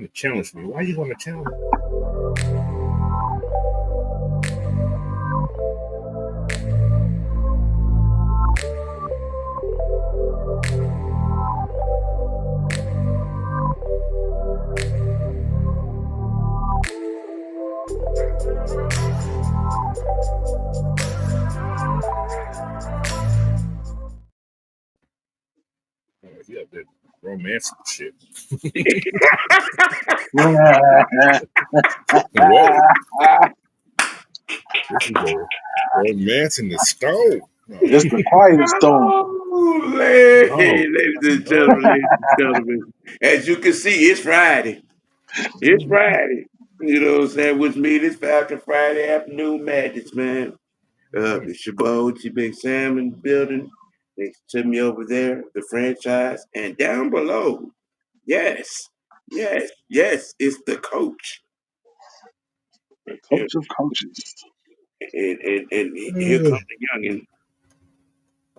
want to challenge me? Why you want to challenge me? Yeah, that romance shit. Whoa. This is a romance in the stove. It's the quiet storm. Oh, ladies and gentlemen, as you can see, it's Friday. It's Friday. You know what I'm saying? Which means it's Falcon Friday afternoon madness, man. It's your boy, OG Big Sam in the building. Next to me over there, the franchise, and down below, yes, it's the coach. Coach of coaches. And here comes the youngin.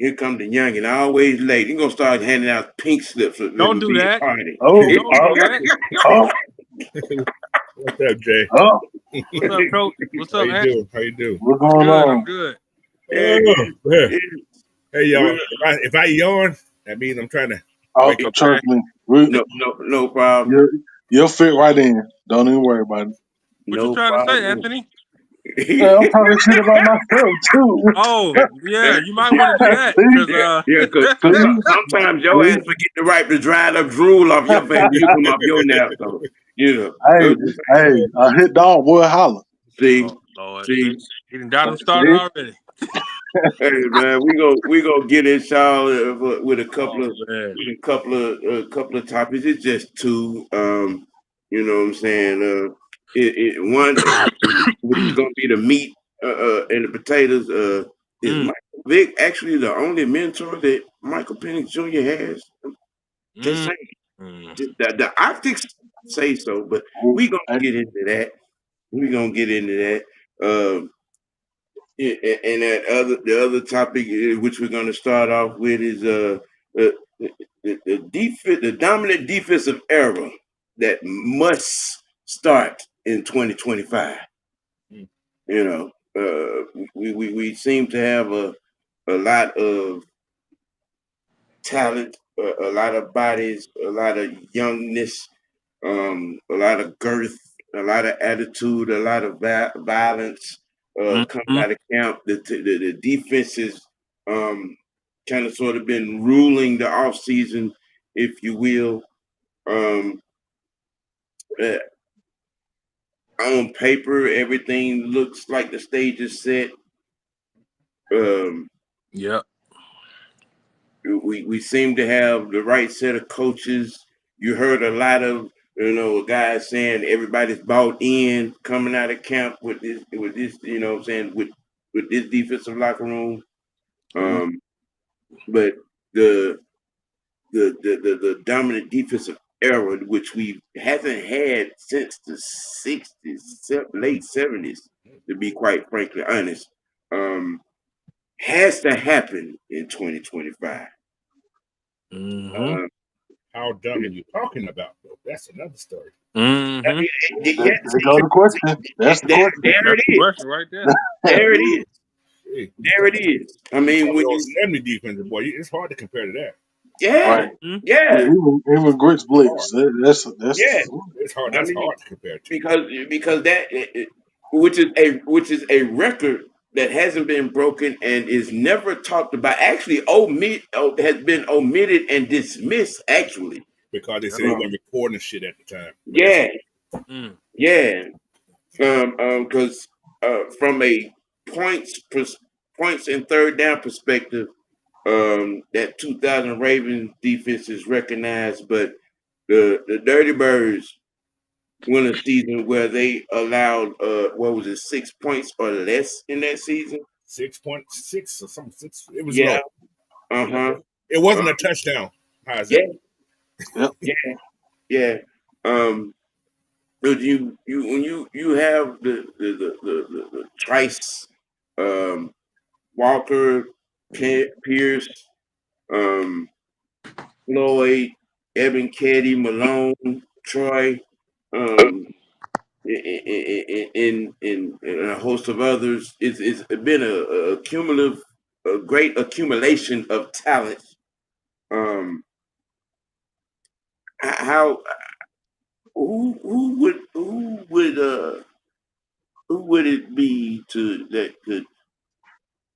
Here comes the youngin. Always late. He's gonna start handing out pink slips. Don't do that. Party. Oh, Don't do that. What's up, Jay? What's up, Coach? What's up, How you doing? What's going good. on? I'm good. Hey, y'all. If I yawn, that means I'm trying to. Oh, trust me. No problem. You'll fit right in. Don't even worry about it. What you trying to say, Anthony? Yeah, I'm talking shit about myself too. Oh, yeah, you might want to do that. Cause sometimes your ass forget to wipe the dried up drool off your face. You come off your nap, so you know. Hey, I hit dog, boy, holler. See, he done got him started already. Hey man, we gonna get in y'all with a couple of topics. It's just two. You know what I'm saying. One, which is gonna be the meat and the potatoes. Is Michael Vick actually the only mentor that Michael Penix Jr. has? Just saying. The optics say so, but we gonna get into that. And the other topic which we're gonna start off with is the dominant defensive era that must start in 2025. You know, we seem to have a lot of talent, a lot of bodies, a lot of youngness, a lot of girth, a lot of attitude, a lot of violence coming out of camp. The defense is kind of sort of been ruling the offseason, if you will. On paper, everything looks like the stage is set. Yeah. We seem to have the right set of coaches. You heard a lot of guys saying everybody's bought in coming out of camp with this you know what I'm saying with this defensive locker room. But the dominant defensive era, which we haven't had since the 60s, late 70s, to be quite frankly honest, has to happen in 2025. How dumb are you talking about, though? That's another story. That's the question. That's the question. There it is. Right there. There it is. There it is. I mean, when you 70 defensive boy, it's hard to compare to that. Yeah, right. Yeah. Even Grits Blitz. That's it's hard. That's hard to compare to because that which is a record that hasn't been broken and is never talked about. Actually, has been omitted and dismissed. Actually, because they said they were recording shit at the time. Yeah. Because from a points and third down perspective, that 2000 Ravens defense is recognized, but the Dirty Birds won a season where they allowed 6 points or less in that season. 6.6 or something. 6. It was low. It wasn't a touchdown. How is it? Yeah. When you have the Trice, Walker, Pierce, Floyd, Evan Keddy, Malone, Troy, in a host of others. It's been a cumulative, a great accumulation of talent. How who would it be to that could?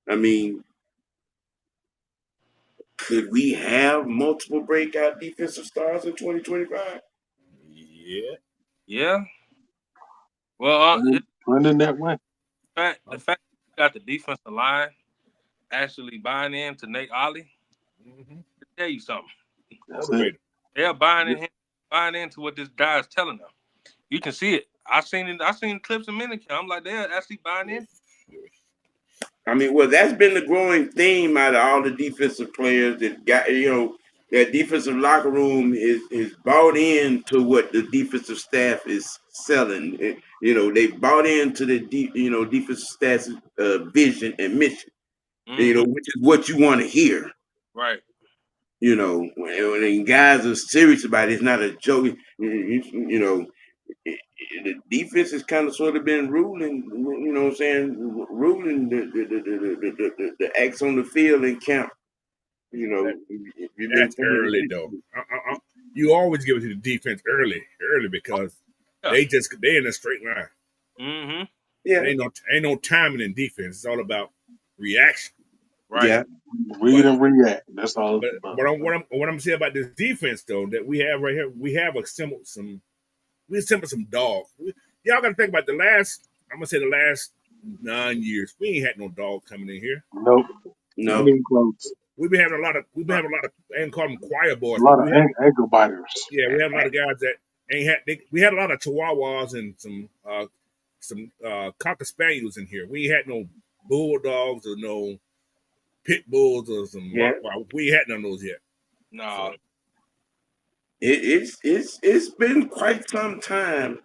I mean, could we have multiple breakout defensive stars in 2025? Yeah. Yeah. Well, trending that way. the fact you got the defensive line actually buying into Nate Ollie, Mm-hmm. tell you something. Motivated. They're buying into what this guy is telling them. You can see it. I seen clips in minicamp. I'm like, they're actually buying in. I mean, well, that's been the growing theme out of all the defensive players that got, that defensive locker room is bought into what the defensive staff is selling. They bought into the defensive staff's vision and mission. Mm-hmm. Which is what you want to hear. Right. When guys are serious about it, it's not a joke. The defense has kind of sort of been ruling, what I'm saying, ruling the acts on the field and camp. You've been That's paying early though. attention. You always give it to the defense early because they in a straight line. Mm-hmm. Yeah. Ain't no timing in defense. It's all about reaction. Right. Yeah. Read and react. That's all. But what I'm saying about this defense though that we have right here, we have assembled some dogs. Y'all got to think about the last 9 years. We ain't had no dog coming in here. Nope. No. Not even close. We've been having a lot of I ain't call them choir boys. A lot of ankle biters. Yeah, we have a lot of guys that ain't had. We had a lot of Chihuahuas and some Cocker Spaniels in here. We ain't had no bulldogs or no pit bulls or some. Yeah. We ain't had none of those yet. No. So, it's been quite some time.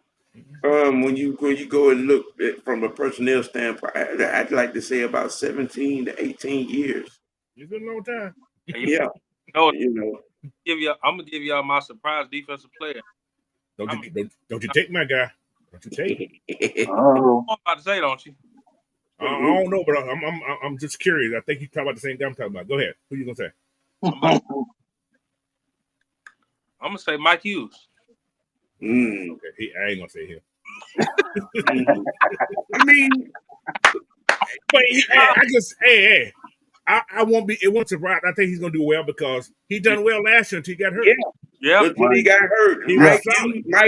When you go and look at, from a personnel standpoint, I'd like to say about 17 to 18 years. it's been a long time. Yeah. I'm gonna give y'all my surprise defensive player. Don't you take my guy? Don't you take it? Oh. I'm about to say, don't you? I don't know, but I'm just curious. I think you talk about the same guy I'm talking about. Go ahead. Who you gonna say? I'm gonna say Mike Hughes. Okay, I ain't gonna say him. I mean, but I won't be. It won't surprise. I think he's gonna do well because he done well last year until he got hurt. Yeah. Until he got hurt. He Mike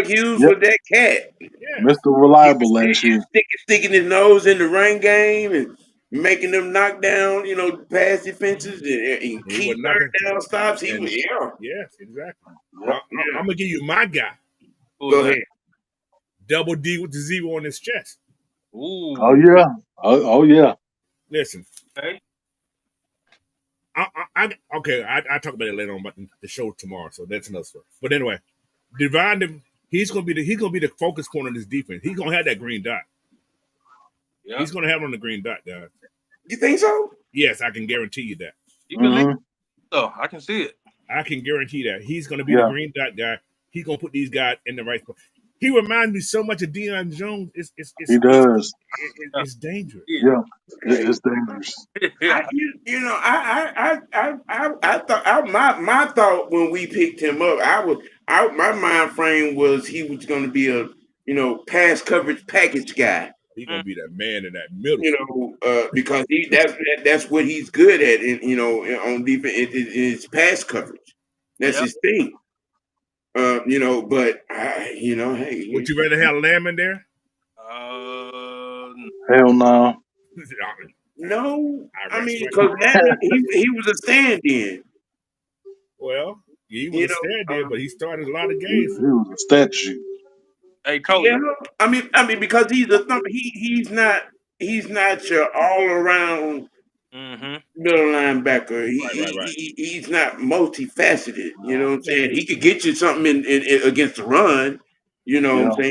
Hughes was that cat. Yeah. Mr. Reliable last year. Sticking his nose in the run game and making them knock down, pass defenses and keep third down stops. He was Yes, exactly. Yep. I'm gonna give you my guy. Go ahead. Double D with the zero on his chest. Ooh. Oh yeah. Oh yeah. Listen. Okay. I talk about it later on about the show tomorrow, so that's another story. But anyway, Divine, he's gonna be the focus point of this defense. He's gonna have that green dot. Yeah. He's gonna have it on the green dot, guys. You think so? Yes, I can guarantee you that. You believe so? I can see it. I can guarantee that he's gonna be the green dot guy. He's gonna put these guys in the right spot. He reminds me so much of Deion Jones. He does. It's dangerous. Yeah, it's dangerous. I thought my thought when we picked him up, my mind frame was he was going to be a pass coverage package guy. He's gonna be that man in that middle. Because that's what he's good at. On defense, it's pass coverage. That's his thing. But hey, would you rather have Lamb in there? Hell no. No, I mean, because he was a stand-in. Well, he was a stand-in, but he started a lot of games. He was a statue. Hey, coach. Yeah, I mean, because he's a he's not your all-around middle linebacker. He's not multifaceted. You know what I'm saying? He could get you something in against the run. You know what I'm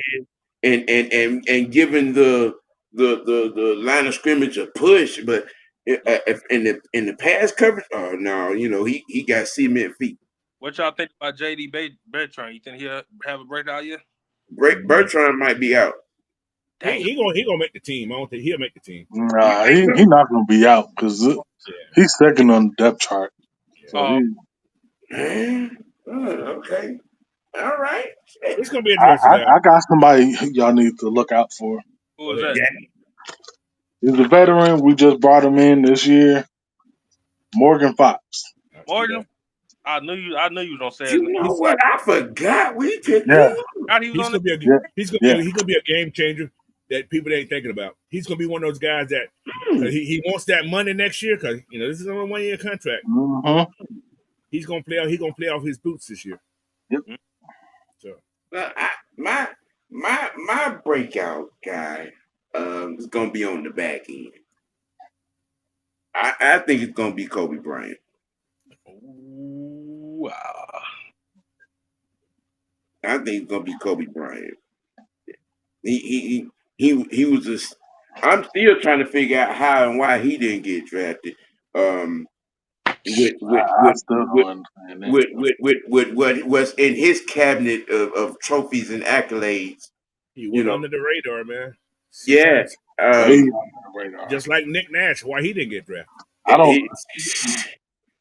saying? And given the line of scrimmage a push, but if in the pass coverage, oh no, he got cement feet. What y'all think about JD Bertrand? You think he'll have a breakout year? Bertrand might be out. He gonna make the team. I don't think he'll make the team. Nah, he not gonna be out because he's second on the depth chart. So okay, all right. It's gonna be interesting. I got somebody y'all need to look out for. Who was that? He's a veteran. We just brought him in this year. Morgan Fox. Morgan? I knew you was gonna say his You name. know what? I forgot we picked Yeah. him. He's gonna be a game changer that people ain't thinking about. He's gonna be one of those guys that he wants that money next year because this is only a 1-year contract. Mm-hmm. He's gonna play. He's gonna play off his boots this year. Yep. So my breakout guy is gonna be on the back end. I think it's gonna be Kobe Bryant. Wow. I think it's gonna be Kobe Bryant. He was just. I'm still trying to figure out how and why he didn't get drafted. With I still don't understand that. with what was in his cabinet of trophies and accolades. he went under the radar, man. Yeah. Just like Nick Nash, why he didn't get drafted. I don't.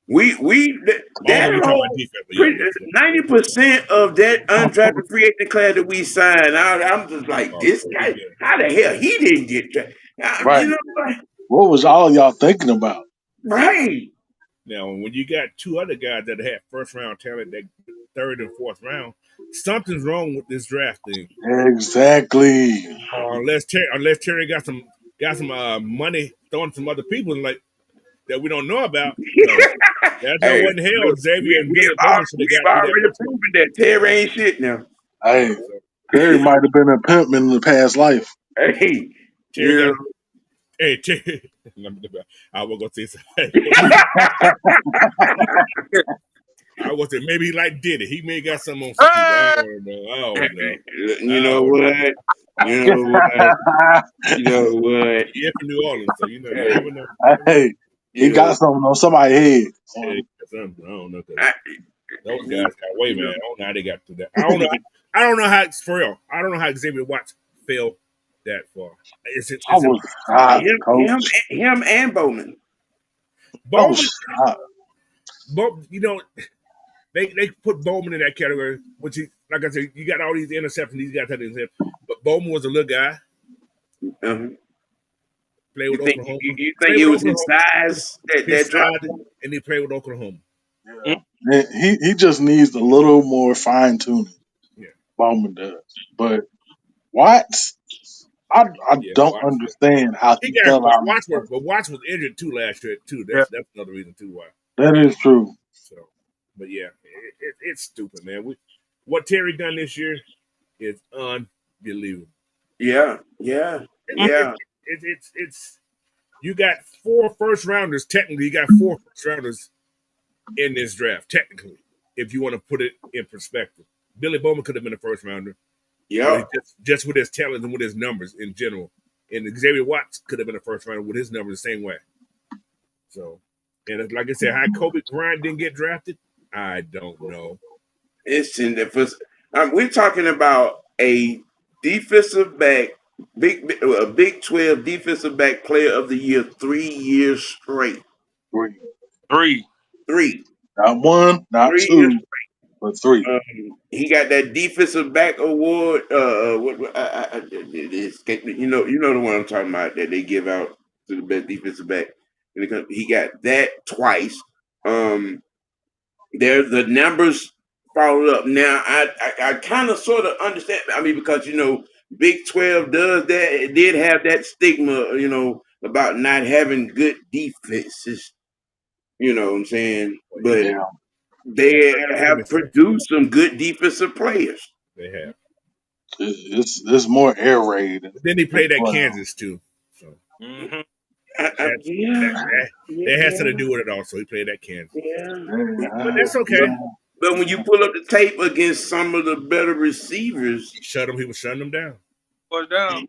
That whole 90% of that undrafted free agent class that we signed, I'm just like, this guy, how the hell he didn't get drafted? Right. What was all y'all thinking about? Right. Now, when you got two other guys that had first round talent, that third and fourth round, something's wrong with this draft thing. Exactly. Unless Terry got some money throwing some other people like that we don't know about. That's not what in hell Xavier and Billy Bowman should have got. We've already proven that Terry ain't shit now. Hey, Terry might have been a pimp in the past life. Hey, Terry I was gonna say something. I was say maybe he like Diddy. He may got something on Steve. I don't know. You know what? Yeah, from New Orleans, so you never know. Hey, he got something on somebody's head. I don't know. Those guys got way, man. I don't know how they got to that. I don't know how it's for real. I don't know how Xavier Watts fell that far. Him and Bowman. Bowman, they put Bowman in that category, which is, like I said, you got all these interceptions, these guys had interceptions, but Bowman was a little guy. Played with Oklahoma. You think it was his size that dropped him? And he played with Oklahoma. Yeah. He just needs a little more fine tuning. Yeah. Bowman does. But Watts, I don't understand how he fell out. But Watts was injured too last year too. That's another reason too why. That is true. So, but yeah, it's stupid, man. What Terry done this year is unbelievable. Yeah. It's you got 4 first rounders. Technically, you got 4 first rounders in this draft. Technically, if you want to put it in perspective, Billy Bowman could have been a first rounder. Yeah, just with his talent and with his numbers in general. And Xavier Watts could have been a first rounder with his numbers the same way. So, and like I said, how Kobe Bryant didn't get drafted, I don't know. It's in the first. We're talking about a defensive back, a Big 12 defensive back player of the year 3 years straight. Three. Not one, not 3 2, years straight. but 3. He got that defensive back award. You know the one I'm talking about that they give out to the best defensive back. He got that twice. There's the numbers followed up. Now I kind of sort of understand. I mean, because Big 12 does that. It did have that stigma, about not having good defenses. You know what I'm saying? But they have produced some good defensive players. They have. It's more air raid. Then he played at Kansas too. So. Mm-hmm. That has to do with it also. He played at Kansas. Yeah. But that's okay. But when you pull up the tape against some of the better receivers, he was shutting them down. Was down.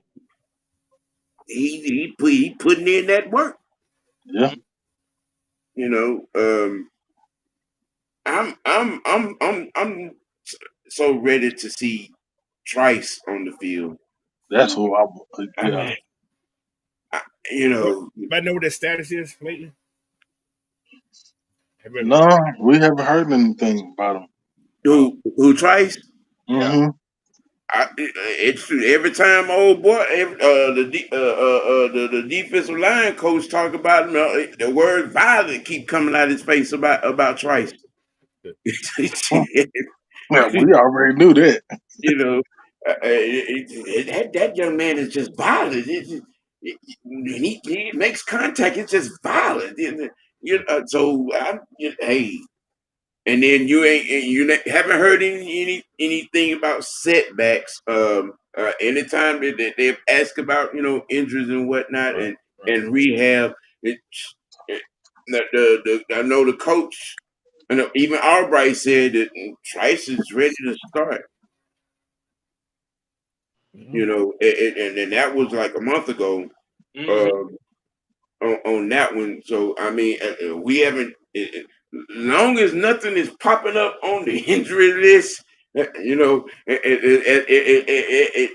He putting in that work. Yeah. I'm so ready to see Trice on the field. That's who yeah. You What? know, Anybody know what their status is lately? No, we haven't heard anything about him. who Trice? Yeah. Mm-hmm. It's every time old boy, the defensive line coach talk about him, the word violent keep coming out his face about Trice. Yeah, we already knew that. You know, that young man is just violent. When he makes contact, it's just violent. So hey, and then haven't heard anything about setbacks. Anytime they ask about injuries and whatnot Right. and rehab, it, I know the coach. I know even Albright said that Trice is ready to start. And that was like a month ago Mm-hmm. on that one. So I mean, we haven't. Long as nothing is popping up on the injury list,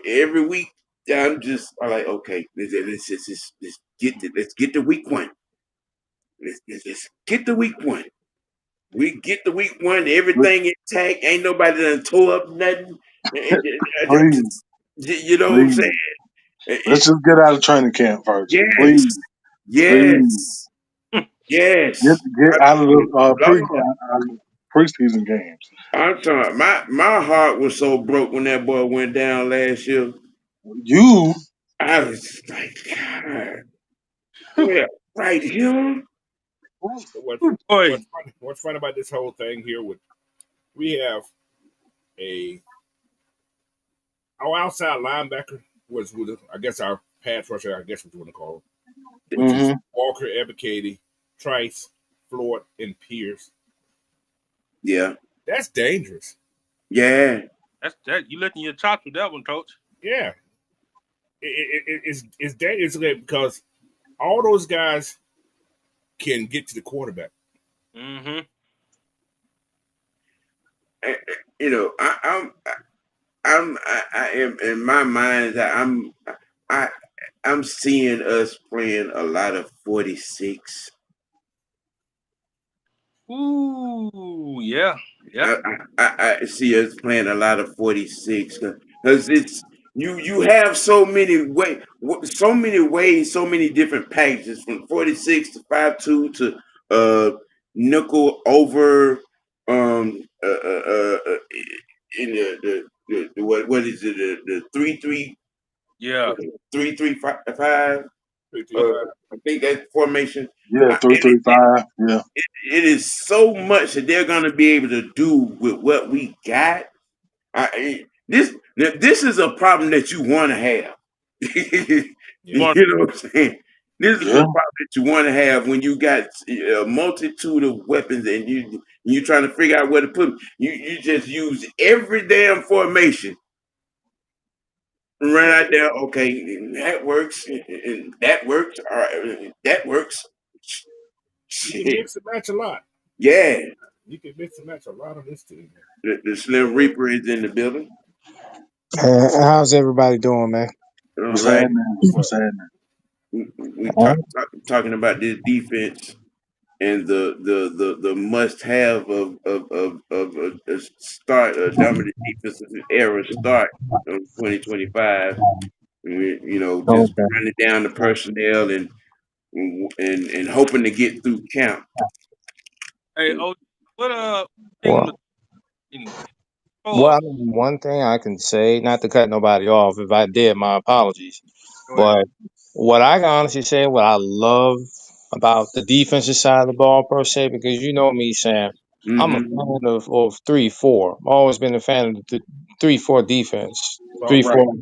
every week I'm like, okay, let's get to week one. Let's get to week one. We get the week one, everything intact. Ain't nobody done tore up nothing. Please, You know what I'm please. saying? Let's just get out of training camp first. Yes, Please, please. yes, yes. Get out of the Lord, preseason games. I'm sorry. My heart was so broke when that boy went down last year. You I was like, God, yeah, right here. So Boy. what's fun about this whole thing here? We have a our outside linebacker was I guess our pass rusher. I guess what you want to call him, which is mm-hmm. Walker, Ebiketie, Trice, Floyd, and Pierce. Yeah, That's dangerous. yeah. That's that. You licking your chops with that one, coach. Yeah, it's dangerous because all those guys can get to the quarterback. Mm-hmm. I am in my mind that I I'm seeing us playing a lot of 46. Ooh, yeah, yeah. I see us playing a lot of 46 because it's you have so many ways, so many different packages from 46 to 5-2 to nickel over in what is it the 3-3 Yeah. 3-3-5 3-3-5. I think that formation. Yeah, And it, 3-3-5. Yeah. it is so much that they're going to be able to do with what we got. This is a problem that you want to have. You You want know what I'm saying? This is a Yeah. problem that you want to have when you got a multitude of weapons and you trying to figure out where to put them. You just use every damn formation. Run out there, okay, that works, and that works, all right, that works. You can Shit. mix and match a lot. Yeah, You can mix and match a lot on this team. the Slim Reaper is in the building. How's everybody doing, man? All What's right. happening? What's What's up? happening? We Uh, talking about this defense and the must have of a start a dominant defensive era start of 2025. Just okay. running down the personnel and hoping to get through camp. hey, oh, what team Well, look anyway? well, Oh, I mean, one thing I can say, not to cut nobody off. If I did, my apologies. go ahead. But what I can honestly say, what I love about the defensive side of the ball per se, because you know me, Sam, I'm a Mm-hmm. fan of 3-4. I've always been a fan of the 3-4 defense, All three right. four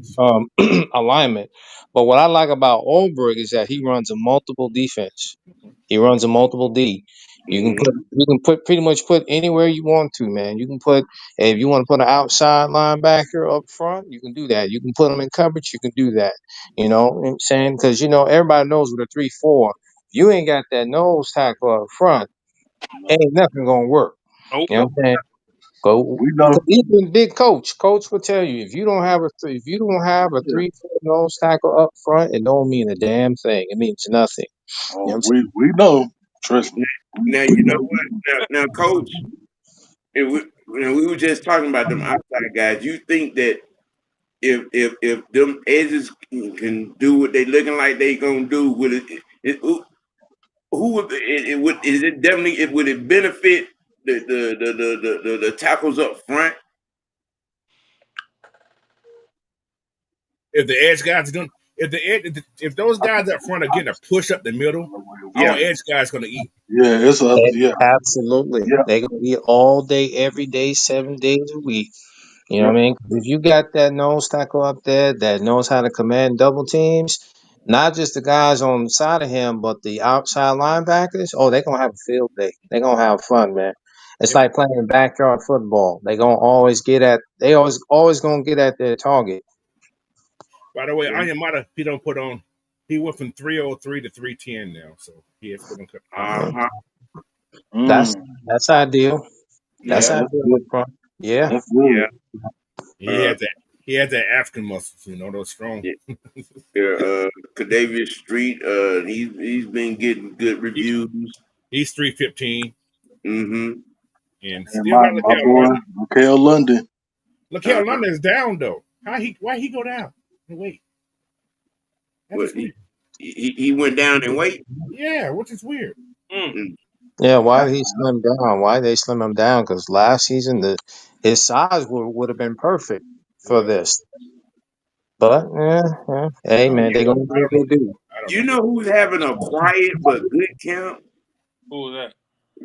alignment. But what I like about Olberg is that he runs a multiple defense. He runs a multiple D. Mm-hmm. You can put pretty much put anywhere you want to, man. You can put if you want to put an outside linebacker up front, you can do that. You can put them in coverage, you can do that. You know what I'm saying? Because everybody knows with a 3-4, you ain't got that nose tackle up front, No. ain't nothing gonna work. Nope. You know what I'm saying? Go. We know. Even big coach will tell you if you don't have a 3-4 nose tackle up front, it don't mean a damn thing. It means nothing. You know what I'm saying? We know. Trust me. Now We you know know. what? Now, Coach, we were just talking about them outside guys. You think that if them edges can do what they looking like they gonna do, would who would it would is it definitely it would it benefit the tackles up front? If the edge guys are doing, if those guys up front are getting a push up the middle, our Yeah, edge guys gonna eat. Yeah, it's a yeah, Absolutely. yeah, They gonna be all day, every day, 7 days a week. You know yeah, what I mean? If you got that nose tackle up there that knows how to command double teams, not just the guys on the side of him, but the outside linebackers, oh, they're gonna have a field day. They're gonna have fun, man. It's And like playing backyard football. They always gonna get at their target. by the way, yeah. Anyamata, he don't put on. He went from 303 to 310 now, so he has put on quite a bit. Uh huh. That's mm, that's ideal. That's yeah. Yeah, That's ideal up good. front. Yeah. That's good. yeah. He had that. He had that African muscles, those strong. Yeah. Yeah, Cadavius Street, he's been getting good He, reviews. he's 315, Mm-hmm. and And still got my Lakel boy, London. Mikael London. Lakel Uh-huh. London is down though. Why he go down? Wait, that But is weird. he went down in weight. Yeah, which is weird. Mm. Mm. Yeah, why did he slim down? Why they slim him down? Because last season his size would have been perfect for Yeah, this. But hey I don't man, know. they gonna do I what don't they know. do. I don't You know. know who's having a quiet but good camp? Who was that?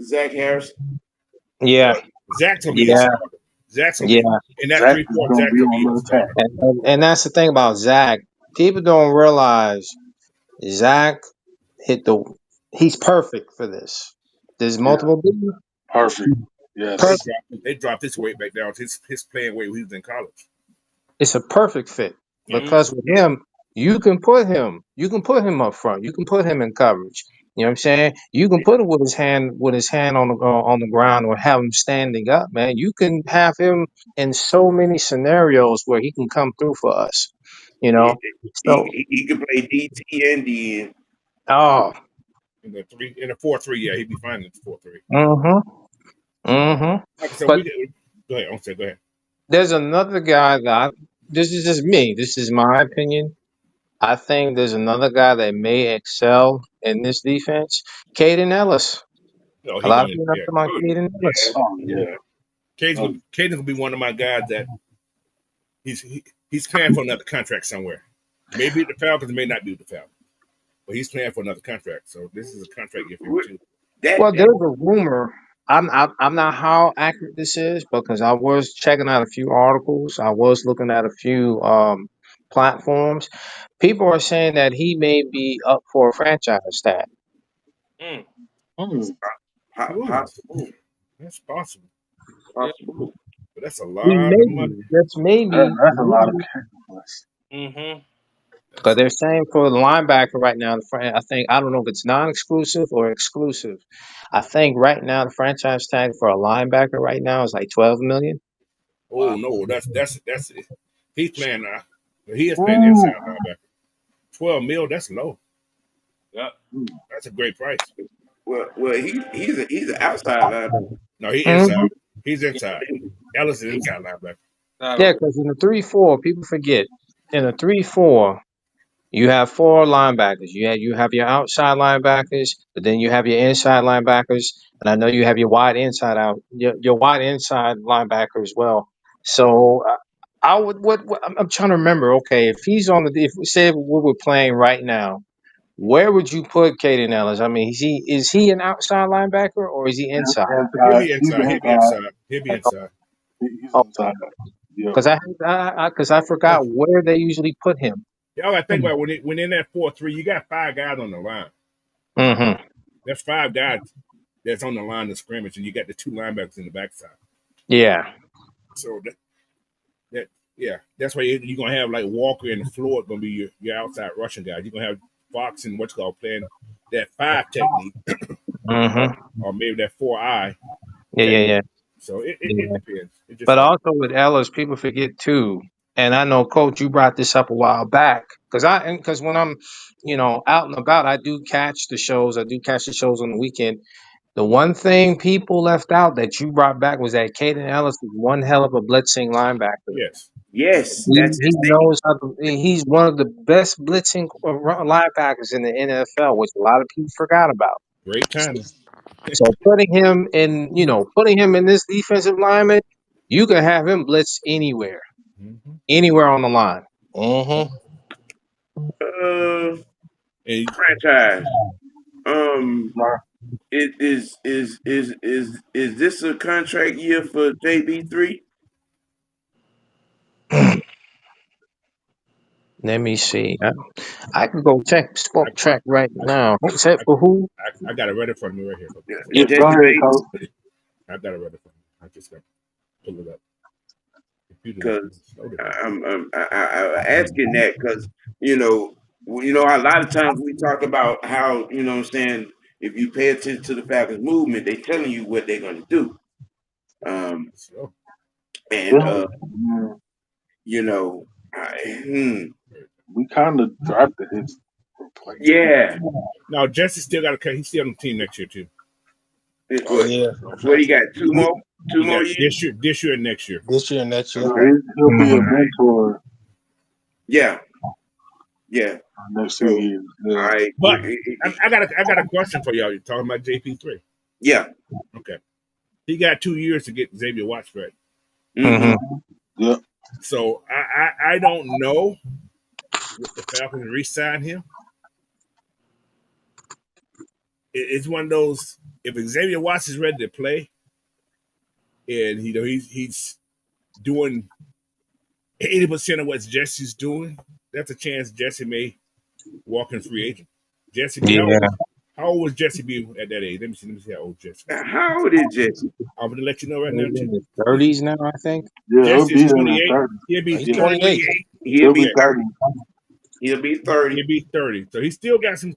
Zach Harris. Yeah, Zach's gonna be a yeah, starter. Zach's gonna be yeah. in that Zach three is four. gonna Zach's be gonna on be a the attack. starter. And that's the thing about Zach. People don't realize Zach hit the. He's perfect for this. There's Yeah, multiple people. perfect. They Yes. Perfect. dropped they dropped his weight back down to his playing weight when he was in college. It's a perfect fit Yeah, Mm. because with him, you can put him. You can put him up front. You can put him in coverage. You know what I'm saying? You can put him with his hand on the ground or have him standing up, man. You can have him in so many scenarios where he can come through for us. You He, know. So, he can play DT and DN. oh, in the 4-3. Yeah, he'd be fine in the 4-3. mm-hmm, mm-hmm. Like I said, But go ahead. Go ahead. there's another guy this is just me. This is my opinion. I think there's another guy that may excel in this defense. Caden Ellis. No, A he lot of going. people Yeah, talking about Oh, Caden Ellis. Oh yeah. yeah. Oh, Caden's gonna be one of my guys that he's playing for another contract somewhere. Maybe at the Falcons, may not be with the Falcons, but he's playing for another contract. So this is a contract year for him too. that Well, there's a rumor. I'm not how accurate this is because I was checking out a few articles. I was looking at a few platforms. People are saying that he may be up for a franchise tag. Mm. mm, Ooh, possible, that's possible, Yeah. possible. but that's a He lot of may money. be. That's maybe. that's a lot of cameras. Mm-hmm. Because That's they're saying for the linebacker right now, I don't know if it's non-exclusive or exclusive. I think right now the franchise tag for a linebacker right now is like 12 million. oh no, that's it. He's playing. He is playing Ooh. inside linebacker. 12 mil. That's low. Yeah. That's a great price. Well, he's an outside linebacker. No, he inside. Hmm. He's inside. Ellis is inside linebacker. Side Yeah, of because in the 3-4, people forget in the 3-4 you have four linebackers. You have your outside linebackers, but then you have your inside linebackers, and I know you have your wide inside your wide inside linebacker as well. So I would what I'm trying to remember. Okay, if we say what we're playing right now, where would you put Caden Ellis? I mean, is he an outside linebacker or is he inside? He'll Inside. be He's inside. He'll be inside. inside. He'll be inside. He's Oh, inside. Yeah. because I forgot where they usually put him. Y'all got to think about when in that 4-3, you got five guys on the line. Mm-hmm. That's five guys that's on the line of scrimmage, and you got the two linebackers in the backside. Yeah. So that yeah, that's why you're gonna have like Walker and Floyd gonna be your outside rushing guys. You're gonna have Fox and what's called playing that 5 technique, Mm-hmm. or maybe that 4-eye Yeah. Yeah. technique. Yeah. So it Yeah. depends. It just But all also with Ellis, people forget too. And I know, Coach, you brought this up a while back because when I'm, out and about, I do catch the shows. I do catch the shows on the weekend. The one thing people left out that you brought back was that Caden Ellis is one hell of a blitzing linebacker. yes. Yes, He, that's he his thing. knows how to. He's one of the best blitzing linebackers in the NFL, which a lot of people forgot about. Great timing. So putting him in this defensive lineman, you can have him blitz Mm-hmm. anywhere on the line. Mm-hmm. Uh, And franchise. Um, Nah, is this a contract year for JB3? Let me see. I can go check I, Sport Track right now. What's that I, for who? I got it ready for me right here. Yeah, Yeah. go ahead, Jesse coach. I got it ready for me. I just got to pull it up. Computer is because slow today. I'm asking that because a lot of times we talk about how what I'm saying, if you pay attention to the Falcons movement, they telling you what they're going to do. It's slow. And Yeah, yeah, you know, we kind of drafted his replacement. yeah. Now Jesse still got to cut. He's still on the team next year too. Oh What yeah. what he got? Two He more got years. this year and next year. This year and next year. Okay. He'll be a Mhm. mentor Yeah. Yeah. next So 2 years. Yeah. I But I got a question for y'all. You're talking about JP3. yeah. Okay. He got 2 years to get Xavier Watts back. Mm-hmm. Mhm. Yeah. So I don't know if the Falcons re-sign him. It's one of those, if Xavier Watts is ready to play and he's doing 80% of what Jesse's doing, that's a chance Jesse may walk in free agent. Jesse B, Yeah. how old was Jesse B at that age? Let me see how old Jesse was. How old is Jesse? I'm gonna let you know right now He's in too. his 30s now, I think. Yeah, he'll Jesse be is in his 28. 30s. He'll be He's Yeah. 30. 28. 28. He'll He'll be be Yeah, 30. he'll be 30. he'll be 30. So he still got some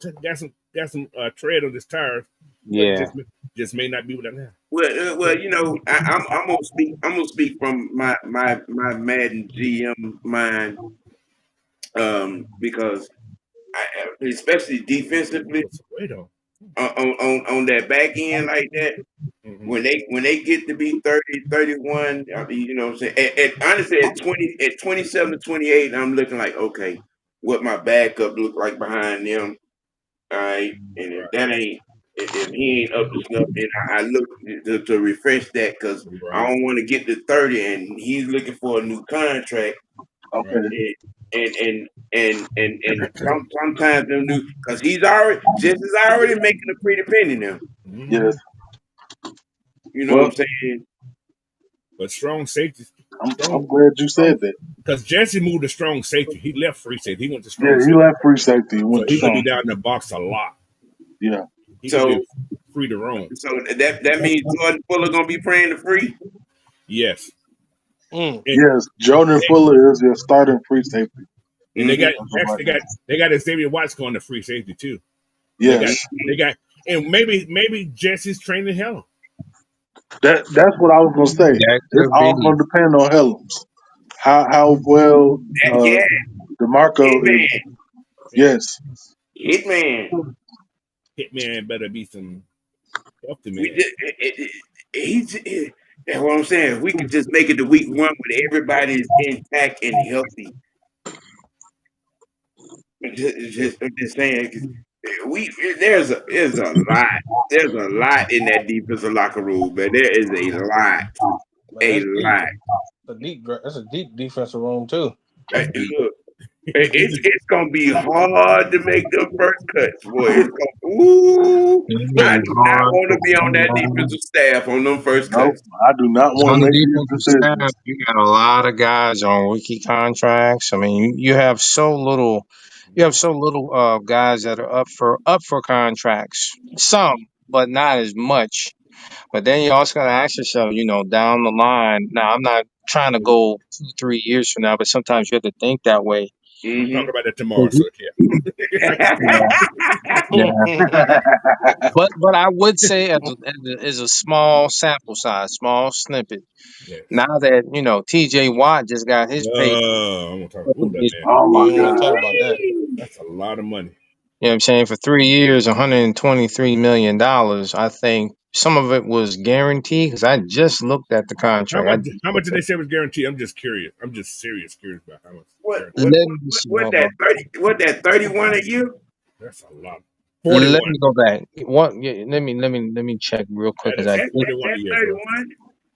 tread on his tires, but Yeah. just may not be with that now. Well, I'm gonna speak. I'm gonna speak from my Madden GM mind, because especially defensively What's the weight on? on that back end like that. Mm-hmm. When they get to be 30, 31, what I'm saying. Honestly, at 27 to 28, I'm looking like, okay, what my backup look like behind them. All right, and if Right, that ain't, if he ain't up to snuff, then I look to refresh that because I right, don't want to get to 30 and he's looking for a new contract. right. Okay. And sometimes them new, because Jess is already making a pretty penny now. Mm-hmm. Yes. You know what Well, I'm saying? But strong safety, strong, I'm glad you strong, said that. because Jesse moved to strong safety. He left free safety. He went to strong Yeah, he safety. left free safety and So went to he could be strong. down in the box a lot. Yeah. He could So be free to roam. so that means Jordan Fuller gonna be praying to free. Yes. Mm. And, Yes, Jordan Fuller is your starting free safety. and they got Mm-hmm. As of right actually now. they got Xavier Watts going to free safety too. They got Yes. they got and maybe Jesse's training hell. That's what I was gonna say. That It's could all be. gonna depend on Helms. How well Yeah, DeMarco is. Hitman, Yes. Hitman. Hitman better be some healthy We man. just that's what I'm saying. If we could just make it to week 1 when everybody is intact and healthy. I'm just saying 'cause we there's a lot in that defensive locker room, man. There is Man, a that's deep. lot. That's a deep defensive room too. That's deep. Look, it's gonna be hard to make them first cuts, boy. It's gonna I be do not hard want for to be on that someone. defensive staff on them first Nope. cuts. I do not want On to the make these defensive staff, decisions. you got a lot of guys on rookie contracts. I mean, you have so little. You have so little guys that are up for contracts. Some, but not as much. But then you also got to ask yourself, down the line. Now, I'm not trying to go 2, 3 years from now, but sometimes you have to think that way. We'll talk about that tomorrow. So But I would say as a small sample size, small snippet. yes. Now that T.J. Watt just got his pay. I'm gonna talk about that, man. Oh We my don't want to God. talk about that. That's a lot of money. You know what I'm saying? For 3 years, $123 million. I think some of it was guaranteed because I just looked at the contract. How much did they say was guaranteed? I'm just curious. I'm just curious about how much. Let me see. What Hold that on. 30? What that 31 a year? That's a lot. Let 41. me go back. What? Yeah, let me check real quick That because is I That, 41 that a year, bro.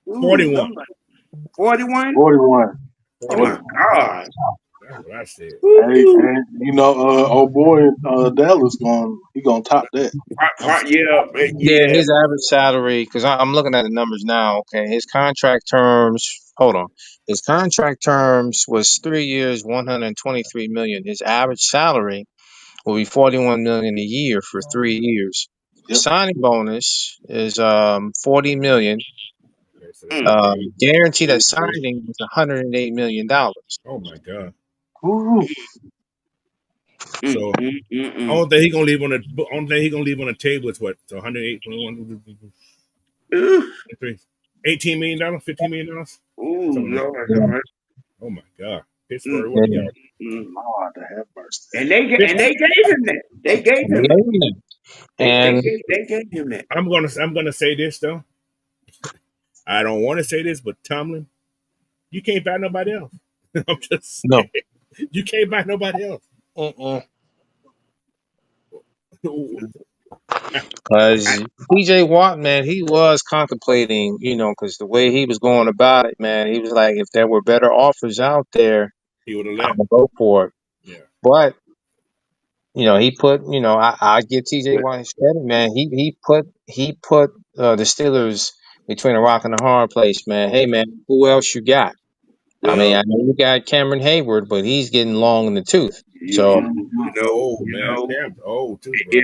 31? Ooh, 41. Lord. 41? 41. Oh 41. my God. That's what I said. Hey, Ooh. and old boy Dallas gonna top that. I'm yeah, Yeah. his average salary because I'm looking at the numbers now. Okay, his contract terms. Hold on. His contract terms was 3 years, 123 million. His average salary will be 41 million a year for 3 years. Yep. Signing bonus is 40 million. okay, so that's about 30. Guaranteed at 30. signing is $108 million. Oh my God. Ooh. Mm, So mm, mm, mm. only thing he gonna leave on the table is what? So 108.1, Ooh, 18 million dollars, $15 million, ooh, something like that. Lord have Yeah. mercy. Oh my God. Mm, Pittsburgh, what do Yeah. y'all? mm. Lord to have mercy. And they Pitts- gave him that. They gave him that. And They gave him that. I'm gonna say this though. I don't want to say this, but Tomlin, you can't buy nobody else. I'm just no, saying, you can't buy nobody else. Mm-mm. I, because PJ Watt, man, he was contemplating, because the way he was going about it, man, he was like, if there were better offers out there, He would have I'm left. gonna go for it. Yeah. But he put, I give TJ but Watt his credit, man. He put the Steelers between a rock and a hard place, man. Hey, man, who else you got? I mean, well, I know you got Cameron Hayward, but he's getting long in the tooth. So Oh man, Cam's old too, bro.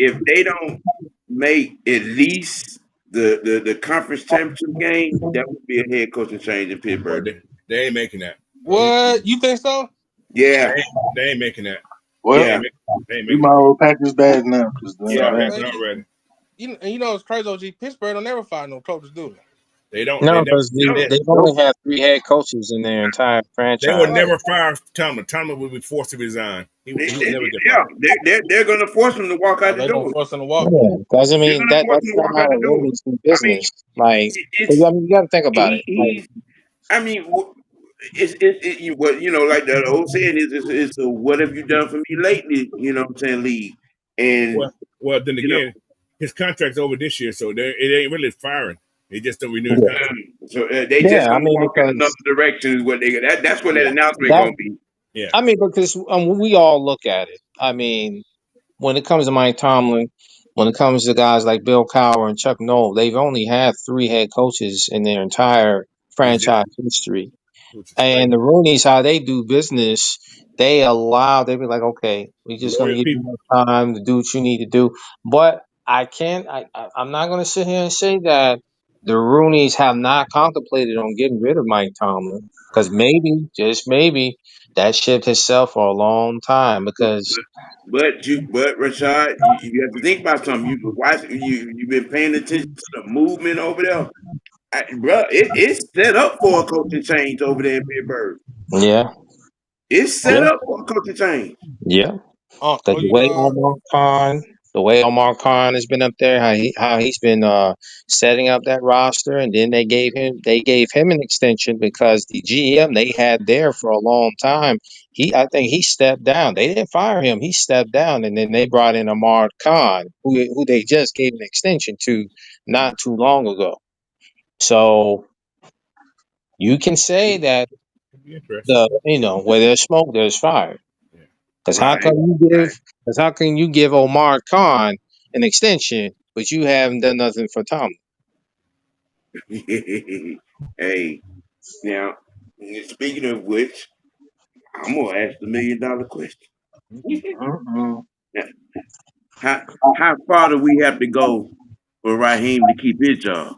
if they don't make at least the conference championship game, that would be a head coaching change in Well, Pittsburgh. they ain't making that. What? You think so? Yeah, They ain't making that. Well, yeah, They ain't we making might that. as well pack his bag now because yeah. Start damn. packing up ready. You know it's crazy. OG Pittsburgh don't never fire no coaches, do they? They don't. no, because No, they've Nope. only had three head coaches in their entire They would franchise. Right. never fire Tomlin. Tomlin would be forced to resign. He would never get yeah, fired. they're gonna force him to walk Oh, out the they gonna door. force them to walk. Yeah, because I They're mean gonna force him that's to not walk how out the the door. Rooney's do I mean, business. Like, 'cause, it's I mean, you got to think about it. Like, he's. I mean, what like the old saying is what have you done for me lately? You know what I'm saying, league, and Well, then you know, again, his contract's over this year, so it ain't really firing. They just don't renew his yeah, contract. so they just yeah. I gonna mean, walk in another because direction. Is what that's what that Yeah, announcement that, gonna be. yeah. I mean, because when we all look at it, I mean, when it comes to Mike Tomlin, when it comes to guys like Bill Cowher and Chuck Noll, they've only had three head coaches in their entire franchise Exactly. history. Which is And crazy. the Rooney's, how they do business, they be like, okay, we just gonna Loyal give you people. more time to do what you need to do. But I'm not gonna sit here and say that the Rooney's have not contemplated on getting rid of Mike Tomlin. Because maybe, just maybe, that ship has sailed for a long time because But Rashad, you have to think about something. You've been paying attention to the movement over there, bro. It's set up for a coaching change over there in Pittsburgh. yeah, It's set yeah, up for a coaching change. yeah. Because Who you The way Omar Khan has been up there, how he's been setting up that roster, and then they gave him an extension because the GM they had there for a long time. I think he stepped down. They didn't fire him. He stepped down, and then they brought in Omar Khan, who they just gave an extension to not too long ago. So you can say that It'd be interesting. where there's smoke, there's fire. Yeah. Because how Right, come you give? Because how can you give Omar Khan an extension, but you haven't done nothing for Tom? right. Hey, now speaking of which, I'm gonna ask the $1 million question. Okay. Mm-mm. Now, how far do we have to go for Raheem to keep his job?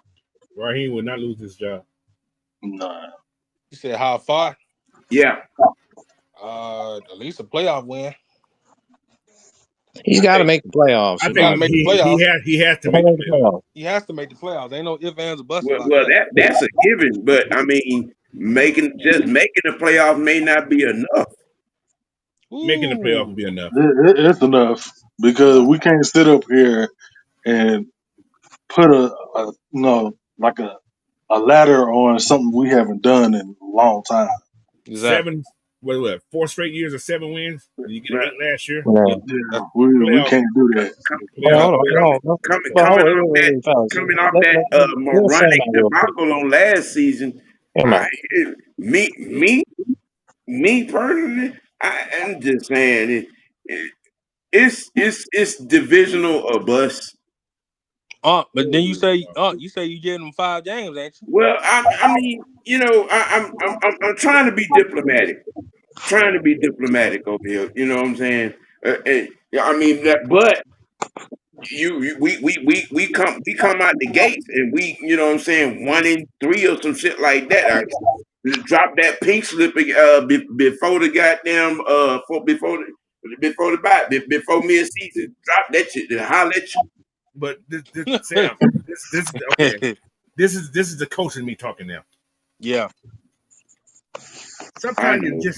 Raheem would not lose his job. Nah. said how far? Yeah, At least a playoff win. He's got to make the playoffs. I He got to think make the playoffs. he has to make the playoffs. He has to make the playoffs. Ain't no ifs, ands, or buts Well, about well, that. that's a given, but I mean, making the playoff may not be enough. Making the playoff Ooh. would be enough. It's enough because we can't sit up here and put a like a ladder on something we haven't done in a long time. Exactly. 4 straight years of 7 wins. You get Right. 8 last year. Yeah. Yeah. Yeah, That's, we Playoff, can't do that. playoff, Hold on, playoff, hold on. Coming But coming hold off on, that fellas. coming off Let, that let, let, let's say moronic that real quick. debacle on last season, Come on. me personally, I'm just saying it's divisional or bust. but then you say you getting them 5 games, ain't you? Well, I mean, I'm trying to be diplomatic. Trying to be diplomatic over here. You know what I'm saying? Yeah, I mean, but we come out the gates and you know what I'm saying, 1-3 or some shit like that. Drop that pink slip before the goddamn before the bye before mid season. Drop that shit. Then holler at you. But this Sam, this okay. This is the coach in me talking now. Yeah. I Sometimes know.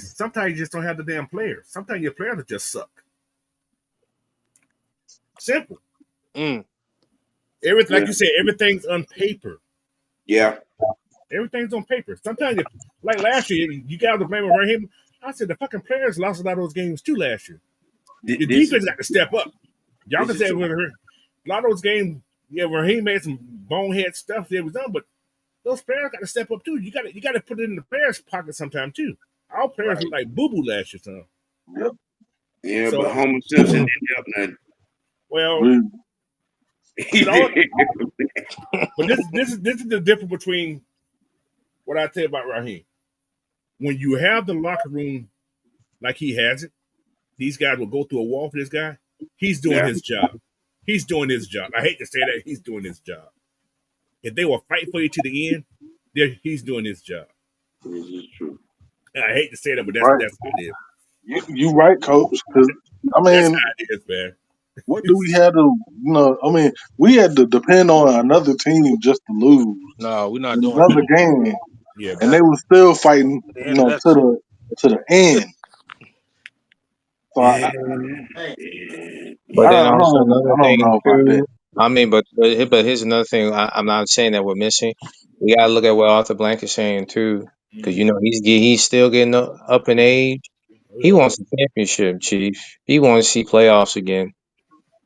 you just don't have the damn players. Sometimes your players just suck. Simple. Mm. Everything, Yeah. like you said, everything's on paper. Yeah. Everything's on paper. Sometimes, like last year, you got to blame it right here. I said the fucking players lost a lot of those games too last year. The This defense got to step up. Y'all this can is say true. a lot of those games, yeah, where he made some bonehead stuff that was done, but those players got to step up too. You got to put it in the players' pocket sometime too. Our players look Right. like boo boo last year, son. Yep. Yeah, but So, Homer Simpson didn't help nothing. well, We, He it all, did. but this is the difference between what I tell you about Raheem. When you have the locker room like he has it, these guys will go through a wall for this guy. He's doing Yeah, his job. He's doing his job. I hate to say that he's doing his job. If they will fight for you to the end, he's doing his job. this is true. And I hate to say that, but right. that's how it is. You right, coach. Because I That's mean, how it is, man. what do we have to? I mean, we had to depend on another team just to lose No, we're not in doing another that. game, Yeah, and but they were still fighting. The end of that shit. To the end. So Yeah, Hey. But then also I another don't thing know about that. too. I mean, but here's another thing. I'm not saying that we're missing. We gotta look at what Arthur Blank is saying too, because he's still getting up in age. oh He yeah. wants a championship, Chief. He wants to see playoffs again.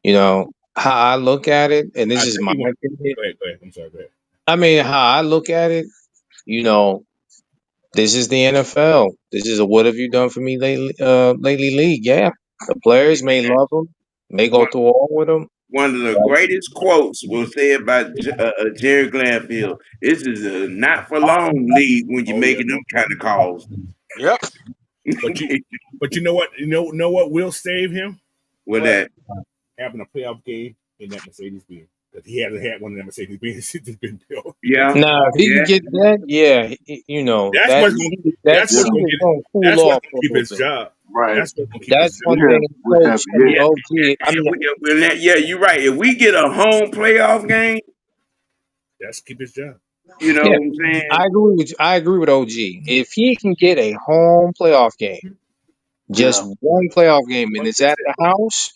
You know how I look at it, and I this is think my he won. opinion. Go ahead. I'm sorry. Go ahead. I mean, how I look at it, you know, this is the NFL. This is a what have you done for me lately league. Yeah, the players may love him, may go one through all with him. one of the greatest quotes was said by Jerry Glanfield. This is a not for long league when you're Oh yeah. making them kind of calls. Yep. But you know what? Know what will save him? With What? that, Having a playoff game in that Mercedes Benz. Because he hasn't had one in that Mercedes Benz since it's been built. yeah, Now, if he can yeah, get that, yeah, That's that what's gonna that that's Yeah, what's seat gonna is get it. going to cool That's what's off gonna for a keep little his bit. job. right. That's what's gonna keep his That's job. one thing, We have Coach. I mean, yeah. yeah, OG. I mean, yeah. You're right. If we get a home playoff game, That's keep his job. you know yeah, what I'm saying? I agree with OG. If he can get a home playoff game, just Yeah. one playoff game, and Well, it's at the house,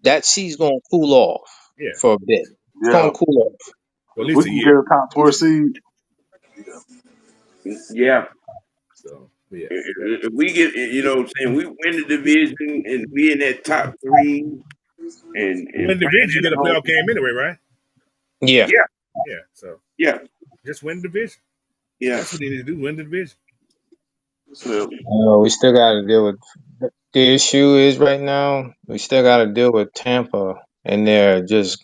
that seat's going to cool off yeah. for a bit. It's Yeah. going to cool off. For at If we least a can year. get a top 4 seed, Yeah. So yeah. If we get, you know what I'm saying, we win the division and we in that top 3 You and win the playing division, you at get a home. playoff game anyway, right? Yeah. Yeah, Yeah. So yeah, just win the division. yeah. That's what they need to do, win the division. Well, We still got to deal with the issue is right now. We still got to deal with Tampa, and they're just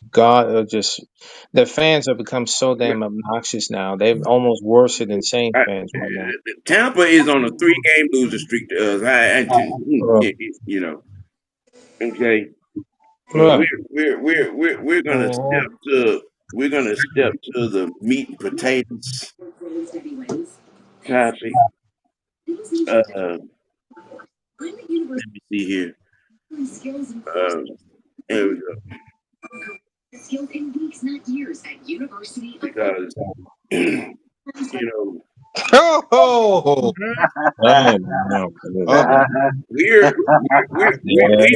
the fans have become so damn obnoxious now. They're almost worse than Saints I, fans right now. Tampa is on a 3-game losing streak to us. Uh, You know, okay. But uh, we're gonna Mhm. step to the meat and potatoes topic. Uh, Let me see here. There we go. Because you know Oh, Oh, man. oh, Yeah,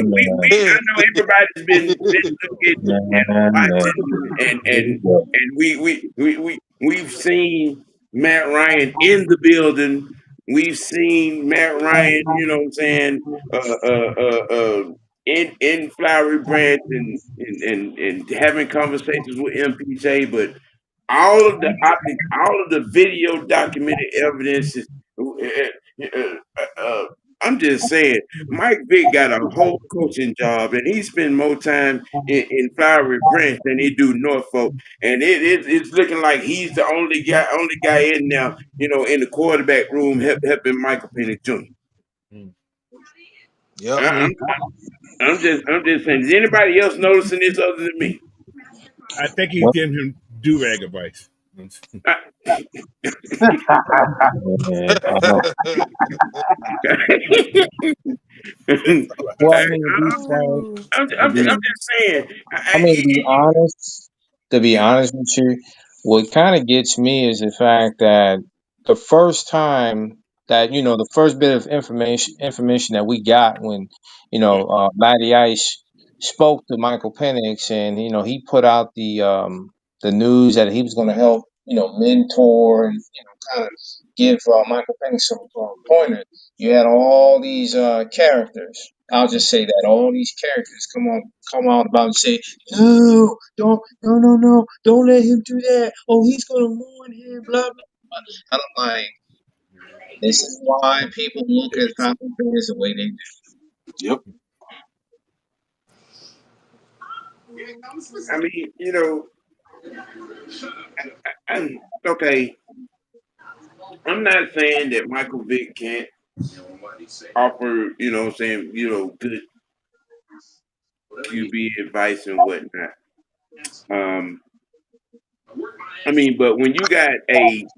man. I know everybody's been looking and Man, man. watching Here we go. and we've seen Matt Ryan in the building. We've seen Matt Ryan, you know what I'm saying, in Flowery Branch and having conversations with MPJ, but all of the video documented evidence is. I'm just saying, Mike Vick got a whole coaching job, and he spend more time in Flowery Branch than he do Norfolk, and it's looking like he's the only guy in now, in the quarterback room helping Michael Penix Jr. yep. I- I'm I'm just saying. Is anybody else noticing this other than me? I think he's What? giving him do rag advice. I, Man, I know. Well, I mean, to be frank, to I'm be just saying. I mean, to be honest with you, what kind of gets me is the fact that the first time that the first bit of information that we got when Matty Ice spoke to Michael Penix, and he put out the news that he was going to help mentor and kind of give Michael Penix some pointers. You had all these characters. I'll just say that all these characters come out about and say, no, don't let him do that. Oh, he's gonna ruin him, blah blah blah. And I'm like, this is why people look at Falcon Bears the way they do. Yep. I mean, okay. I'm not saying that Michael Vick can't offer, what I'm saying, good QB advice and whatnot. Um, I mean, but when you got a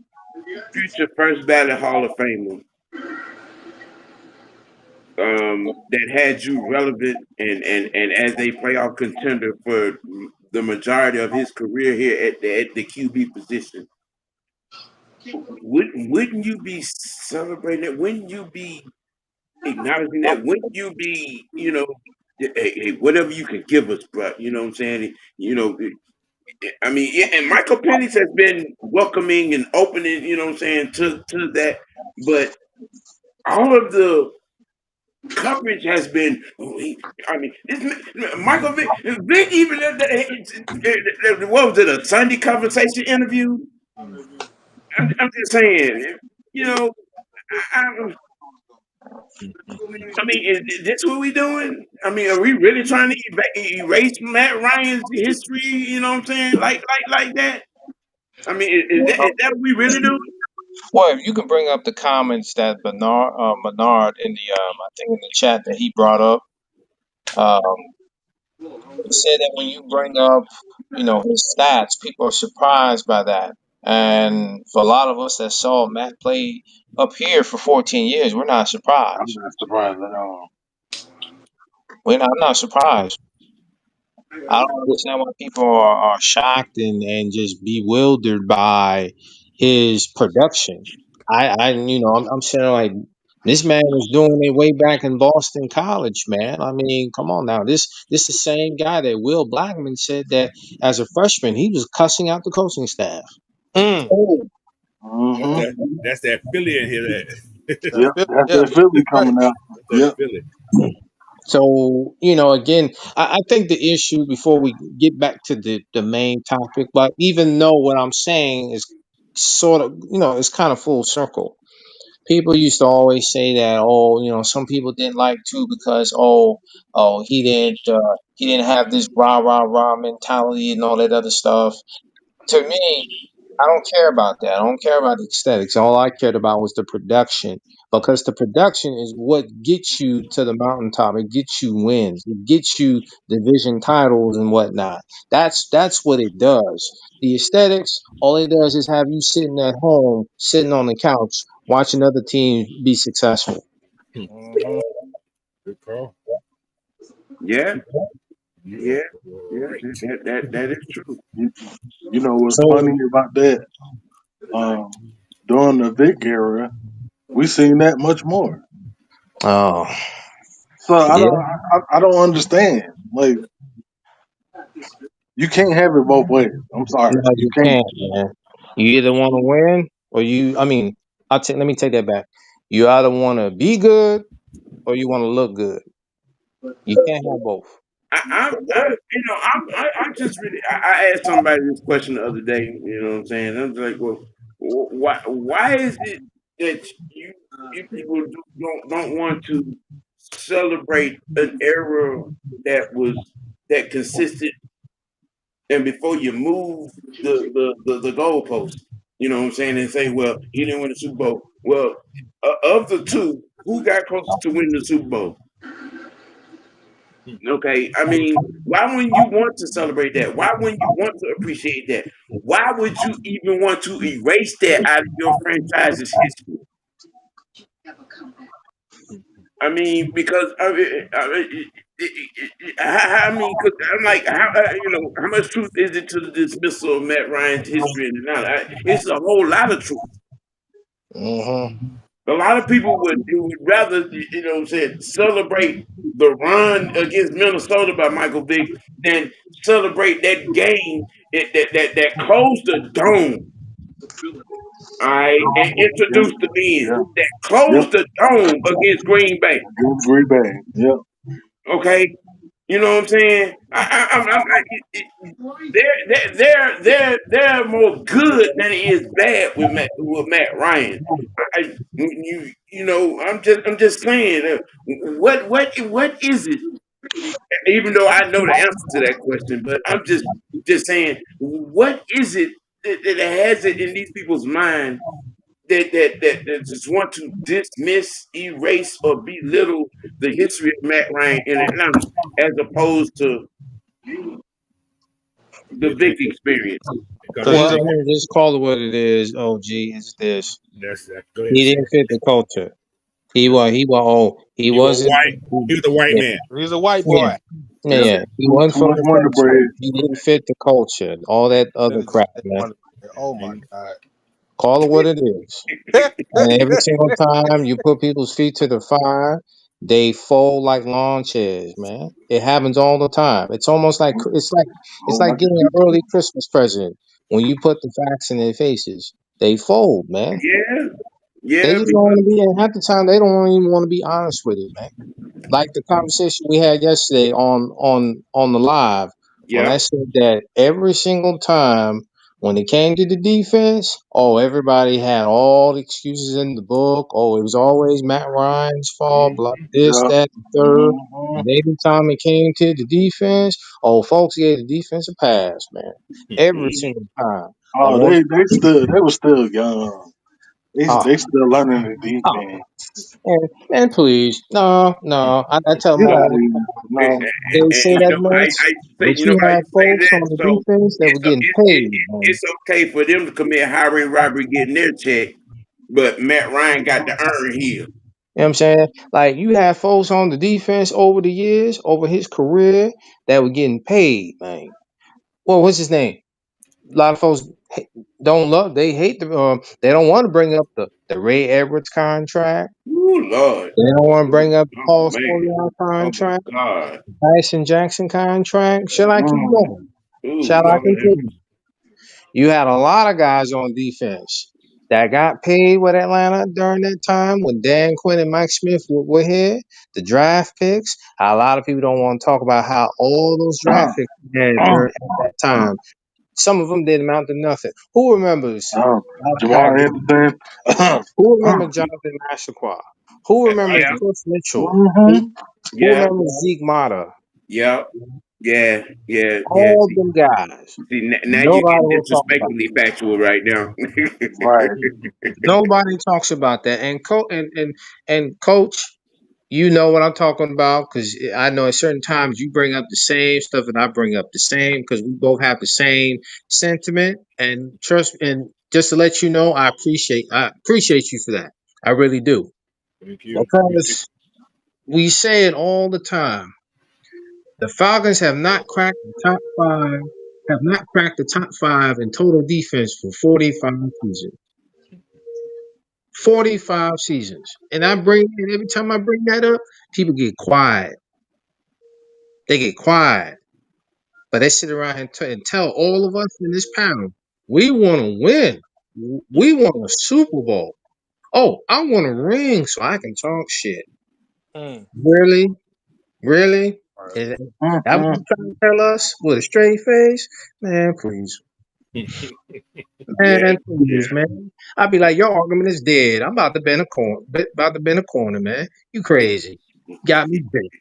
future first ballot Hall of Famer that had you relevant and as a playoff contender for the majority of his career here at the QB position, wouldn't you be celebrating it? Wouldn't you be acknowledging that? Wouldn't you be, hey, whatever you can give us, bro? You know what I'm saying? I mean, yeah, and Michael Penix has been welcoming and opening, you know what I'm saying, to that, but all of the coverage has been. I mean, Michael Vick even what was it, a Sunday conversation interview? I'm just saying, you know, I, I mean, is this what we doing? I mean, are we really trying to erase Matt Ryan's history? You know what I'm saying? Like that. I mean, is that what we really doing? Well, if you can bring up the comments that Bernard in the I think in the chat that he brought up, um, he said that when you bring up his stats, people are surprised by that. And for a lot of us that saw Matt play up here for 14 years, we're not I'm surprised. not surprised at all. I'm not surprised. I don't understand why people are shocked and just bewildered by his production. I'm sitting there like this man was doing it way back in Boston College, man. I mean, come on now. This the same guy that Will Blackman said that as a freshman he was cussing out the coaching staff. Mm. Oh, That's Mm-hmm. that Philly in here. That's Yep. Philly. That's Yeah, that Philly that's right. coming out. That's that Yep. Philly. so again, I think the issue before we get back to the main topic, but even though what I'm saying is sort of it's kind of full circle. People used to always say that, oh, some people didn't like too because he didn't have this rah mentality and all that other stuff. To me, I don't care about that. I don't care about the aesthetics. All I cared about was the production because the production is what gets you to the mountaintop. It gets you wins. It gets you division titles and whatnot. That's what it does. The aesthetics, all it does is have you sitting at home, sitting on the couch, watching other teams be successful. Hmm. Good call. Yeah, You yeah, are yeah. right. That is true. You, you know what's funny So, about that? Um, During the Vic era, we seen that much more. oh So yeah, I don't understand. Like you can't have it both ways. I'm sorry, no, you you can't. can't, man. You either want to win or you. I mean, let me take that back. You either want to be good or you want to look good. You can't have both. I just really, I asked somebody this question the other day. You know what I'm saying? I was like, well, why is it that you people don't want to celebrate an era that consisted, and before you move the goalpost, you know what I'm saying, and say, well, you didn't win the Super Bowl. Well, of the two, who got closest to winning the Super Bowl? Okay, I mean, why wouldn't you want to celebrate that? Why wouldn't you want to appreciate that? Why would you even want to erase that out of your franchise's history? I mean, because I mean, cause I'm like, how much truth is it to the dismissal of Matt Ryan's history and not? It's a whole lot of truth. Mm-hmm. A lot of people would rather, what I'm saying, celebrate the run against Minnesota by Michael Vick than celebrate that game that closed the dome, all right, and introduced the men Yeah, that yep. closed the dome against Green Bay. Against Green Bay. Yep. Okay, you know what I'm saying? They're more good than it is bad with Matt Ryan. I'm just saying. What is it? Even though I know the answer to that question, but I'm just saying, what is it that has it in these people's mind that just want to dismiss, erase, or belittle the history of Matt Ryan in Atlanta, as opposed to the It, Vic it, experience? because Because the Well, I thing mean, just call it what it is. OG is this. that's that. Go ahead, He say didn't it. fit the culture. Yeah. He He was wasn't. white. He was a white Yeah, man. he's a white yeah, boy. yeah, That's yeah. it. He wasn't Too from much the Wonder culture. Bread. He didn't fit the culture. All that other Ladies crap, and man. gentlemen, oh my And God. Call it what it is. And every single time you put people's feet to the fire, they fold like lawn chairs, man. It happens all the time. It's almost like it's Oh, like like getting an early Christmas present. When you put the facts in their faces, they fold, man. Yeah, They yeah, just don't want because to be. And half the time, they don't even want to be honest with it, man. Like the conversation we had yesterday on the live when yeah, I said that every single time when it came to the defense, oh, everybody had all the excuses in the book. Oh, it was always Matt Ryan's fault, blah, mm-hmm. this, yeah. that, the third. hmm And every time it came to the defense, oh, folks gave the defense a pass, man. Every mm, single time. And Oh, once, they were still young. oh, They still learning the oh, defense. and please, no, no. I tell them Get out all of the here. time. No. They say that much, but you know you how had you say folks on that. the So defense that were getting paid, man. it's okay for them to commit highway robbery, getting their check, but Matt Ryan got the earn here. You know what I'm saying? Like you had folks on the defense over the years, over his career, that were getting paid, man. Well, what's his name? A lot of folks don't love. They hate the. They don't want to bring up the Ray Edwards contract. Ooh, Lord. They don't want to Oh, bring up the oh Paul man. Scolio Oh my contract, God. Tyson Jackson contract. Shall I keep Mm. going? Ooh, Shall I Lord have continue? You had a lot of guys on defense that got paid with Atlanta during that time when Dan Quinn and Mike Smith were here. The draft picks. A lot of people don't want to talk about how all those draft picks we had during at that time. Some of them didn't amount to nothing. Who remembers Alex Jamal Harris? Anderson. Who remembers Jonathan Massaquoi? Who remembers Yeah, Chris Mitchell? Who, hmm who yeah, remembers Zeke Mata? yeah, yeah, yeah, yeah. All them guys. Now you're Nobody getting will talk about. disrespectfully factual right now. Right. Nobody talks about that. And coach, you know what I'm talking about because I know at certain times you bring up the same stuff and I bring up the same because we both have the same sentiment and trust. And just to let you know, I appreciate you for that. I really do Thank you. Appreciate because you. We say it all the time. The Falcons have not cracked the top five, have not cracked the top five in total defense for 45 seasons. 45 seasons. And every time I bring that up, people get quiet. They get quiet. But they sit around and tell all of us in this panel, we want to win. We want a Super Bowl. Oh, I want a ring so I can talk shit. Mm. Really? Really? Right. Is that what Mm-mm. you trying to tell us with a straight face? Man, please. Yeah, Man, please, yeah. man. I'd be like, your argument is dead. I'm about to bend a corner. About to bend a corner, man. You crazy. Got me bent.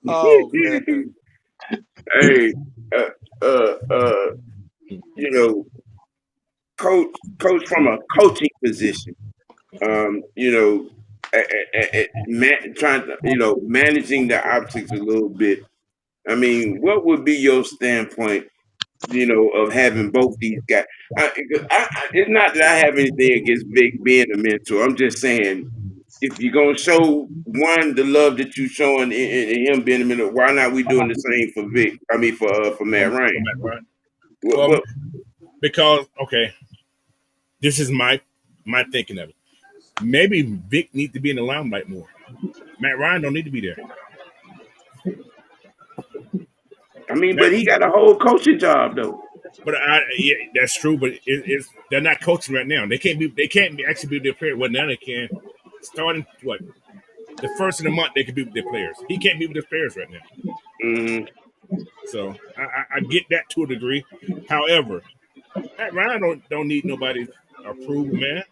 Oh man. Hey, uh, uh, uh, you know, coach from a coaching position. You know, trying to, managing the optics a little bit. I mean, what would be your standpoint, of having both these guys? It's not that I have anything against Vic being a mentor. I'm just saying, if you're gonna show one the love that you showing in him being a mentor, why not we doing the same for Vic? I mean, for Matt Ryan. For Matt Ryan. What? Well, What? because okay, this is my thinking of it. Maybe Vic needs to be in the limelight more. Matt Ryan don't need to be there. I mean, Matt, but he got a whole coaching job though. but yeah, that's true. But it's they're not coaching right now. They can't be. They can't be actually be their player. Well, now they can. Starting what the first of the month, they can be with their players. He can't be with his players right now. Hmm. So I get that to a degree. However, Matt Ryan don't need nobody's approval, man.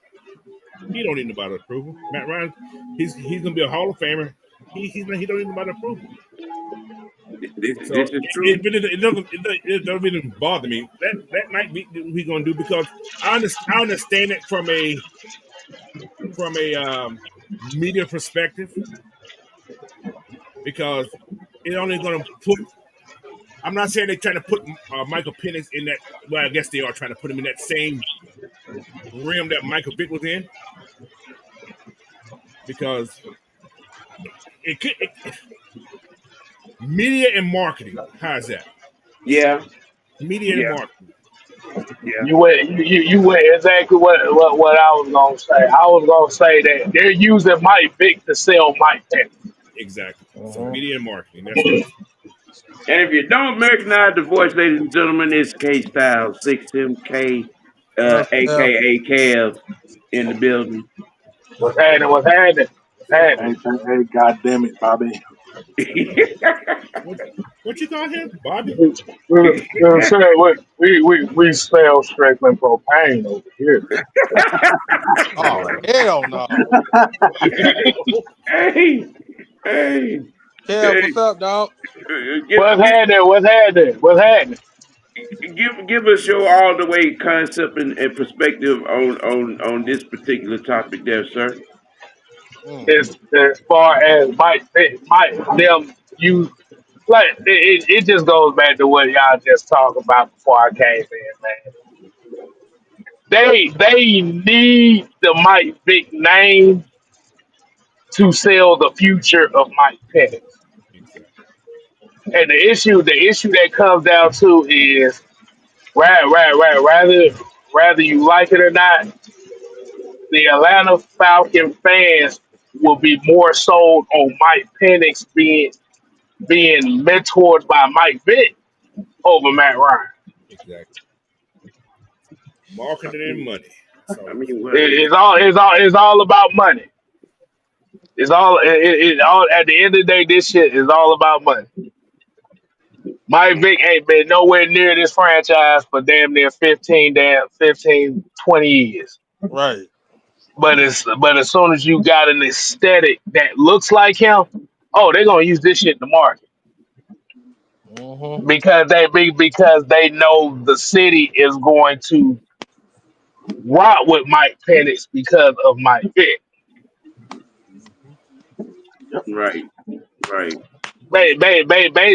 He don't need nobody's approval. Matt Ryan, he's gonna be a Hall of Famer. He don't need nobody's approval. This So is true. it doesn't even bother me. That might be what he's gonna do because I understand it from a media perspective because it's only gonna put. I'm not saying they're trying to put Michael Penix in that. Well, I guess they are trying to put him in that same rim that Michael Vick was in because it could media and marketing. How's that? Yeah, Media and yeah, marketing. yeah. You went exactly what I was gonna say. I was gonna say that they're using Mike Vick to sell Mike Penix. Exactly. So Mhm. media and marketing. That's what it is. And if you don't recognize the voice, ladies and gentlemen, it's K Style 6MK, Well, yeah. aka Kev, in the building. What's happening? What's happening? What's happening? Hey, God damn it, Bobby. What what you call him, Bobby? We sell strictly propane over here. Oh hell no. hey, hey, Kev, hey, what's up, dog? give, What's give, happening? What's happening? What's happening? give us your all the way concept and perspective on this particular topic, there, sir. Mm. As far as Mike them you like it just goes back to what y'all just talked about before I came in, man. They need the Mike Vick name to sell the future of Mike Penix. Exactly. And the issue that comes down to is rather you like it or not, the Atlanta Falcon fans will be more sold on Mike Penix being mentored by Mike Vick over Matt Ryan. Exactly. Marketing and money. That's all I it is. mean, well, It's all about money. It all at the end of the day, this shit is all about money. Mike Vick ain't been nowhere near this franchise for damn near 20 years. Right. But as soon as you got an aesthetic that looks like him, oh, they're gonna use this shit in the market Mm-hmm. because they know the city is going to rock with Mike Penix because of Mike Vick. right, right.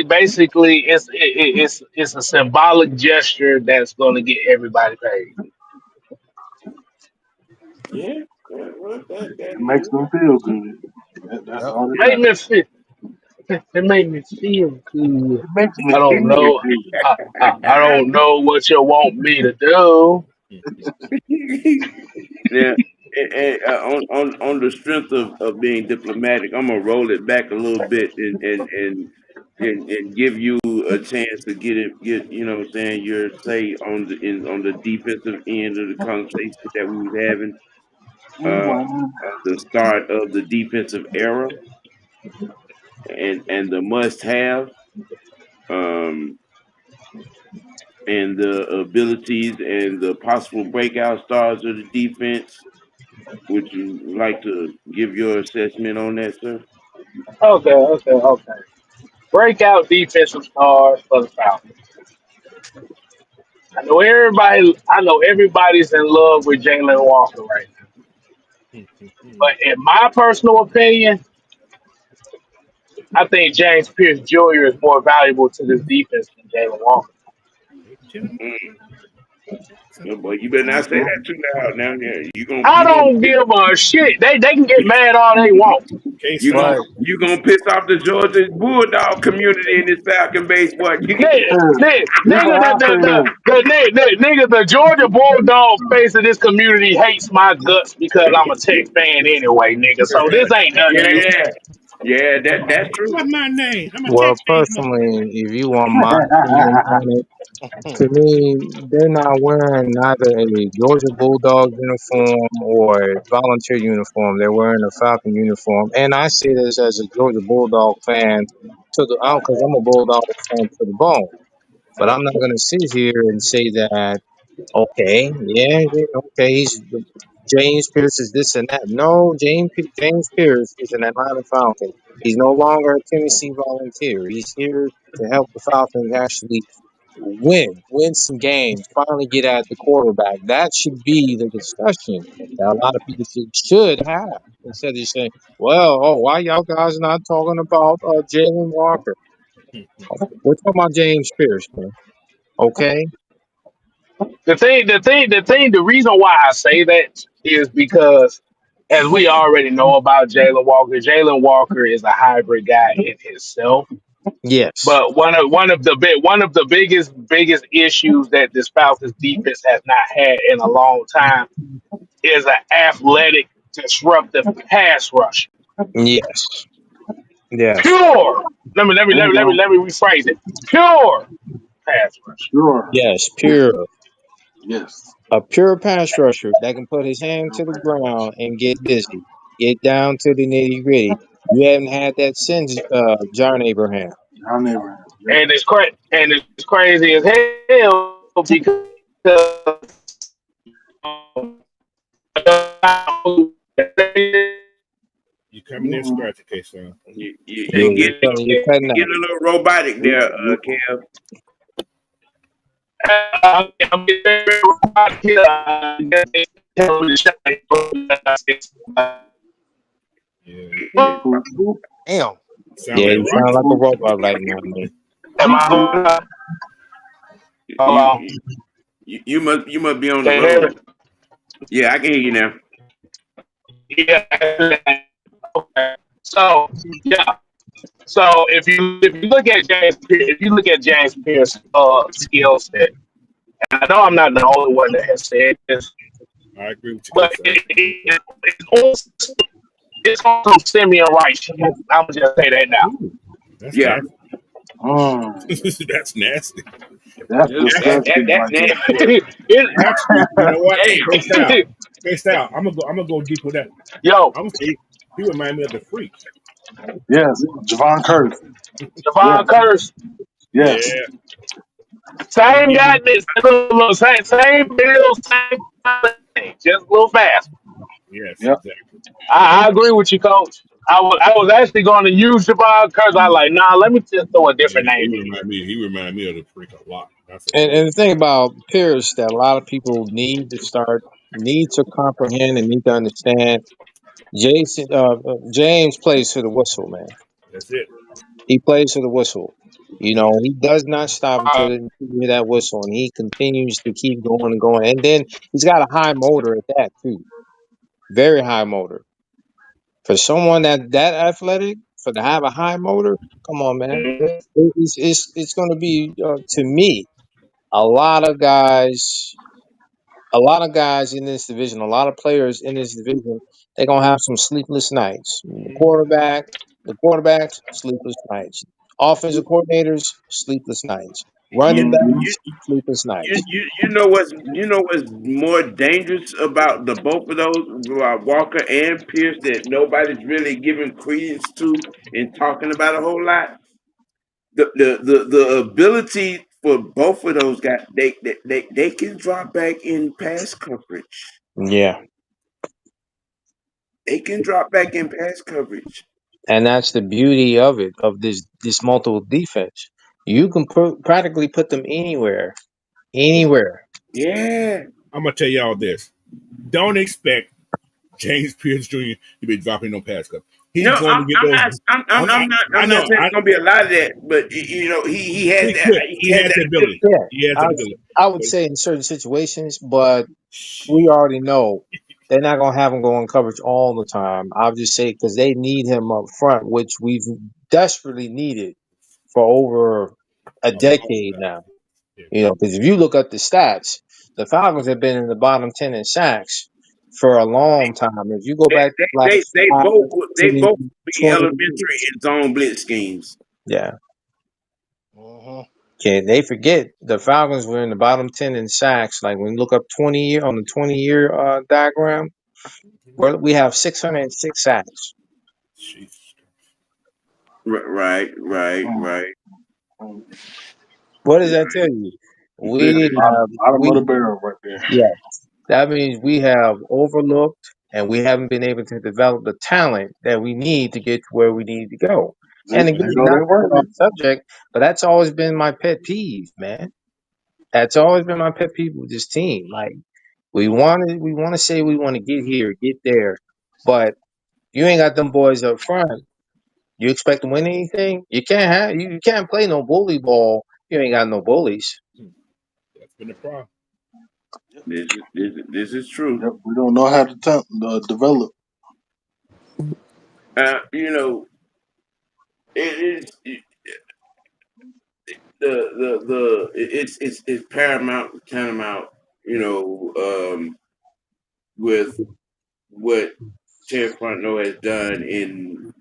Basically, it's a symbolic gesture that's going to get everybody paid. Yeah, yeah, well, that It makes is. them feel good. That's Yep. all that Made matters. me feel, it made me feel good. It makes me I don't feel know. good. I don't know what you want me to do. Yeah, on the strength of being diplomatic, I'm gonna roll it back a little bit and give you a chance to get you know what I'm saying your say on the defensive end of the conversation that we was having Rewind. the start of the defensive era and the must have um and the abilities and the possible breakout stars of the defense. Would you like to give your assessment on that, sir? Okay. Breakout defensive stars for the Falcons. I know everybody's in love with Jalen Walker right now. But in my personal opinion, I think James Pierce Jr. is more valuable to this defense than Jalen Walker. Mm. Yeah, boy, you better not say that too loud. Now, yeah, I don't give a shit. They can get mad all they want. K Star. you gonna piss off the Georgia Bulldog community in this Falcon base, boy. Nigga, Hey, this nigga, what I said. the Georgia Bulldog face of this community hates my guts because I'm a Tech fan anyway, nigga. So this ain't nothing new. Yeah, yeah, that's true. What's my name? I'm a Well, Tex fan. personally, if you want my opinion on it, to me, they're not wearing neither a Georgia Bulldog uniform or a volunteer uniform. They're wearing a Falcon uniform. And I say this as a Georgia Bulldog fan because I'm a Bulldog fan to the bone. But I'm not going to sit here and say that, okay, okay, James Pierce is this and that. No, James Pierce is an Atlanta Falcon. He's no longer a Tennessee Volunteer. He's here to help the Falcons actually win some games, finally get at the quarterback. That should be the discussion that a lot of people should have instead of saying, well, oh, why y'all guys not talking about Jalen Walker? We're talking about James Pierce, man. Okay? The reason why I say that is because, as we already know about Jalen Walker is a hybrid guy in himself. Yes. But one of the biggest issues that this Falcons defense has not had in a long time is an athletic, disruptive pass rush. Yes. Yes. Pure. Bingo. Let me rephrase it. Pure pass rush. Sure. Yes. Pure. Yes. A pure pass rusher that can put his hand to the ground and get busy, get down to the nitty gritty. You haven't had that since John Abraham. I never have. Yep. And it's crazy as hell because You coming in Mm-mm. scratchy, K Star. Yeah, You get you're cutting you get out. a little robotic there, Kev. Yeah. Boop, boop, boop. Damn. Sound Yeah, like you sound rocket. like a Boop, robot right now, man. Am boop, boop. I hold You, on? you must be on the Can you hear road. me? Yeah, I can hear you now. Yeah. Okay. So yeah. So if you look at James Pierce's skill set, and I know I'm not the only one that has said this, I agree with you, K but Star. it's also Simeon Wright shit. I'm gonna just say that now. Ooh, that's Yeah, nasty. Mm. That's nasty. That's that disgusting that's right there. nasty work. Actually, you know what? K Damn. Style. K Style. I'm gonna go deep with that. Yo, I'm gonna say he remind me of the freak. Yes. Javon Curtis. Javon Yes. Curtis, Yes. Yeah. He same give guy, you same build, same thing, just a little fast. yes, Yep. exactly. I agree with you, Coach. I was actually going to use Javon Curtis. I like, nah, let me just throw a Yeah, different name in here. he remind me of the freak a lot. That's for sure. And the thing about Pierce that a lot of people need to comprehend and need to understand. James plays for the whistle, man. That's it. He plays for the whistle. You Yeah. know, he does not stop until Uh, you hear that whistle, and he continues to keep going and going. And then he's got a high motor at that too. very high motor. For someone that athletic, for to have a high motor, come on, man. It's going to be to me a lot of guys. A lot of guys in this division, a lot of players in this division, they're gonna have some sleepless nights. The quarterbacks, sleepless nights. Offensive coordinators, sleepless nights. Running You you backs, sleepless you nights. you know what's more dangerous about the both of those, Walker and Pierce, that nobody's really giving credence to and talking about a whole lot. The ability for both of those guys, they can drop back in pass coverage. Yeah, They can drop back in pass coverage. and that's the beauty of it, of this multiple defense. You can practically put them anywhere, anywhere. Yeah. I'm gonna tell y'all this: don't expect James Pierce Jr. to be dropping no pass cup. No, He's going to get I'm those. not. I I'm not know. saying it's gonna be a lot of that, but he has He that. could. He He has has that the ability. ability. Yeah, He has I the would, ability. I would But say in certain situations, but we already know they're not gonna have him go in coverage all the time. I'll just say because they need him up front, which we've desperately needed for over a a long decade time. now. Yeah. You know, because if you look at the stats, the Falcons have been in the bottom 10 in sacks for a long time. If you go They back to like they five, both they 10, both be 20 elementary years, in zone blitz schemes. yeah. Okay, they forget the Falcons were in the bottom 10 in sacks. Like when you look up 20 year on the 20-year diagram, we have 606 sacks. Jesus. Right. What does that tell you? Yeah, We have bottom of we the barrel right there. yeah. That means we have overlooked and we haven't been able to develop the talent that we need to get to where we need to go. And again, They go not their to get off way. subject, but that's always been my pet peeve, man. That's always been my pet peeve with this team. Like we want to say we want to get here, get there, but you ain't got them boys up front. You expect to win anything? You can't you can't play no bully ball. You ain't got no bullies. That's been the problem. This is true. Yep, we don't know how to develop. You know, it is it's paramount, tantamount. You know, with what Ted Fronto has done in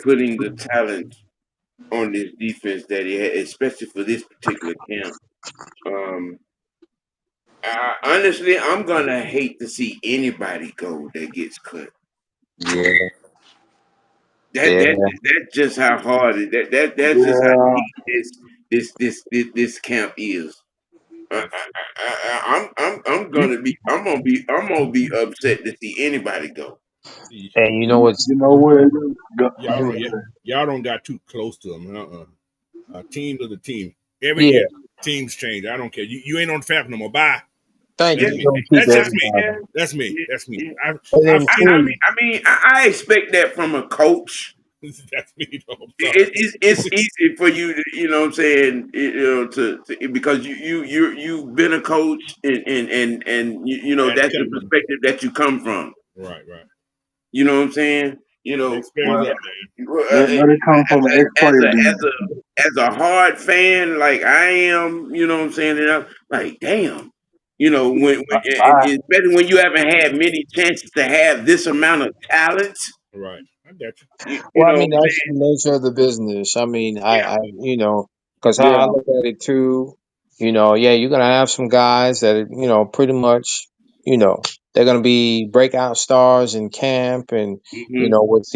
putting the talent on this defense that he had, especially for this particular camp. Um, honestly, I'm gonna hate to see anybody go that gets cut. Yeah, That yeah. that that's just how hard it, that's just how Yeah, deep this camp is. I'm gonna be upset to see anybody go. See, And you know what's you know what? y'all Go don't. ahead. Y'all don't got too close to them. Teams are the team. Every yeah. year, teams change. I don't care. You ain't on the Falcon no more. Bye. Thank Yeah, you. That's You me. don't keep That's yeah, just me. yeah, everybody. That's me. yeah. That's me. yeah. And then I've seen. too, I expect that from a coach. That's me. Though. I'm sorry. It's easy for you to, what I'm saying, because you've been a coach, and Had to that's the cut one. perspective that you come from. Right. Right. You know what I'm saying? The experience Well, up, man. let it come from an ex-player. Then As a hard fan like I am, you know what I'm saying, and I'm like, damn, bye. especially when you haven't had many chances to have this amount of talent. Right. I got you. You well, I know what mean, I'm that's saying? the nature of the business. I mean, Yeah. because how I Yeah, look at it too, yeah, you're gonna have some guys that, pretty much, you know, they're gonna be breakout stars in camp, and Hmm. with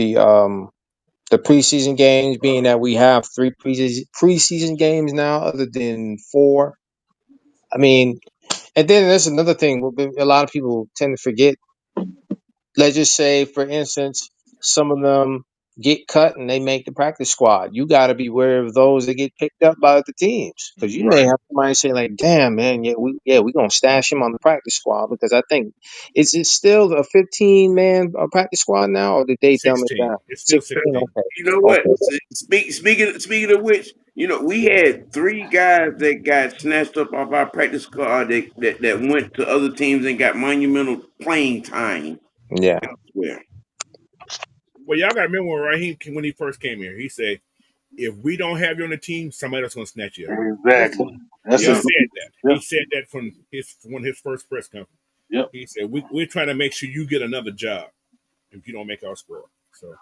the preseason games being that we have three preseason games now, other than four. I mean, and then there's another thing. A lot of people tend to forget. Let's just say, for instance, some of them. get cut and they make the practice squad. You got to be aware of those that get picked up by the teams because you may Right. have somebody say like, "Damn, man, we gonna stash him on the practice squad," because I think is it still a 15-man practice squad now, or did they dumb it 16. down? It's still 16. 16. Okay, You know what? okay, Speaking of which, we had 3 guys that got snatched up off our practice squad that went to other teams and got monumental playing time yeah, elsewhere. Well, y'all got to remember when he first came here, he said, "If we don't have you on the team, somebody else gonna snatch you up." Exactly. That's He Yep. it. said that. He Yep. said that from his first press conference. Yep. He said, "We're trying to make sure you get another job if you don't make our squad." So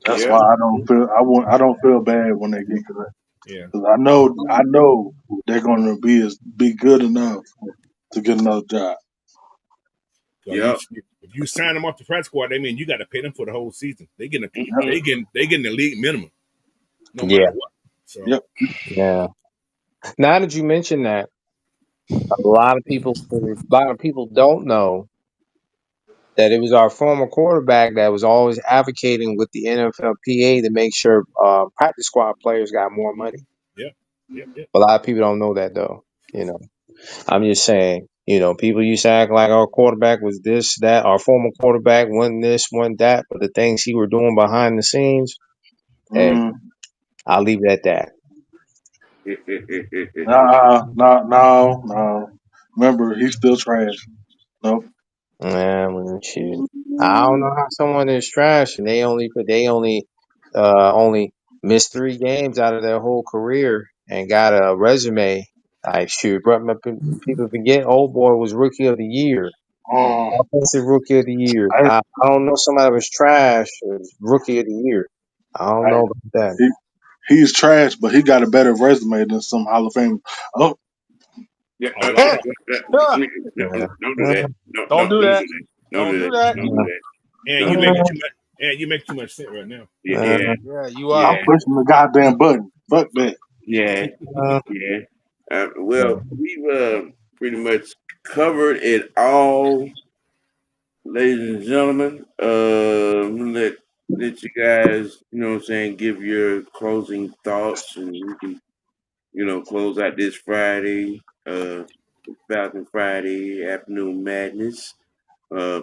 That's Yep. why I don't feel bad when they get cut. yeah, Because I know they're gonna be good enough to get another job. so Yep. if you sign them off the press squad, they mean you got to pay them for the whole season. Mhm. They getting the league minimum, no matter yeah, what. So Yep. yeah. Now that you mention that, a lot of people don't know that it was our former quarterback that was always advocating with the NFLPA to make sure practice squad players got more money. yeah, yeah, yeah. A lot of people don't know that though. I'm just saying. People used to act like our quarterback was this, that. Our former quarterback wasn't this, wasn't that. But the things he were doing behind the scenes, hey, Mm. I'll leave it at that. No. Remember, he's still trash. Nope. Man, shoot. I don't know how someone is trash and they only missed 3 games out of their whole career and got a resume. Like shoot, but people forget old boy was rookie of the year, Oh, offensive rookie of the year. I, I don't know somebody was trash as rookie of the year. I don't I, know about that. he, he's trash, but he got a better resume than some Hall of Fame. Oh, Yeah, A lot of Yeah. don't do that. No, Don't no, do don't do that. that. Don't Don't do do that. that. Don't do that. and Don't you do making that. too much and you make too much sense right now. Yeah, Uh, yeah, Yeah, you I'm are. yeah, pushing the goddamn button. Fuck that. yeah, uh, yeah. Well, we've pretty much covered it all, ladies and gentlemen. I'm gonna let you guys, give your closing thoughts, and we can, close out this Friday, Falcon Friday afternoon madness. Uh,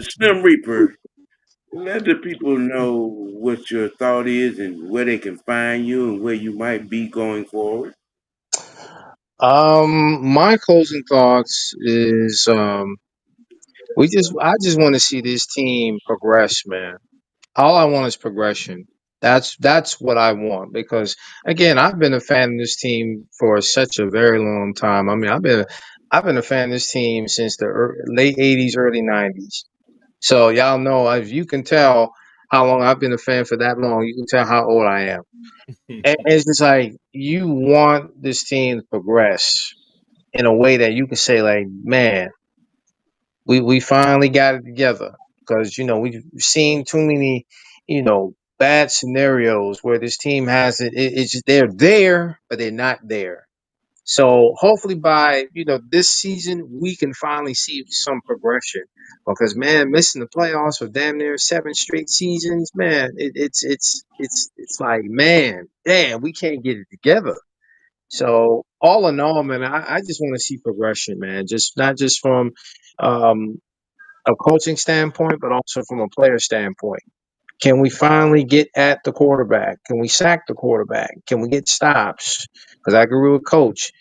Slim Reaper, let the people know what your thought is and where they can find you and where you might be going forward. my closing thoughts is I just want to see this team progress, man. All I want is progression. That's what I want because again, I've been a fan of this team for such a very long time. I mean, I've been a fan of this team since the late '80s, early '90s. So y'all know if you can tell how long I've been a fan for that long, you can tell how old I am. And it's just like you want this team to progress in a way that you can say like, man, we finally got it together because we've seen too many bad scenarios where this team has it's just they're there but they're not there. So hopefully by this season we can finally see some progression because man, missing the playoffs for damn near 7 straight seasons, man, it's like, man, damn, we can't get it together. So all in all, man, I just want to see progression, man. Just not just from um, a coaching standpoint, but also from a player standpoint. Can we finally get at the quarterback? Can we sack the quarterback? Can we get stops? Because I agree with Coach.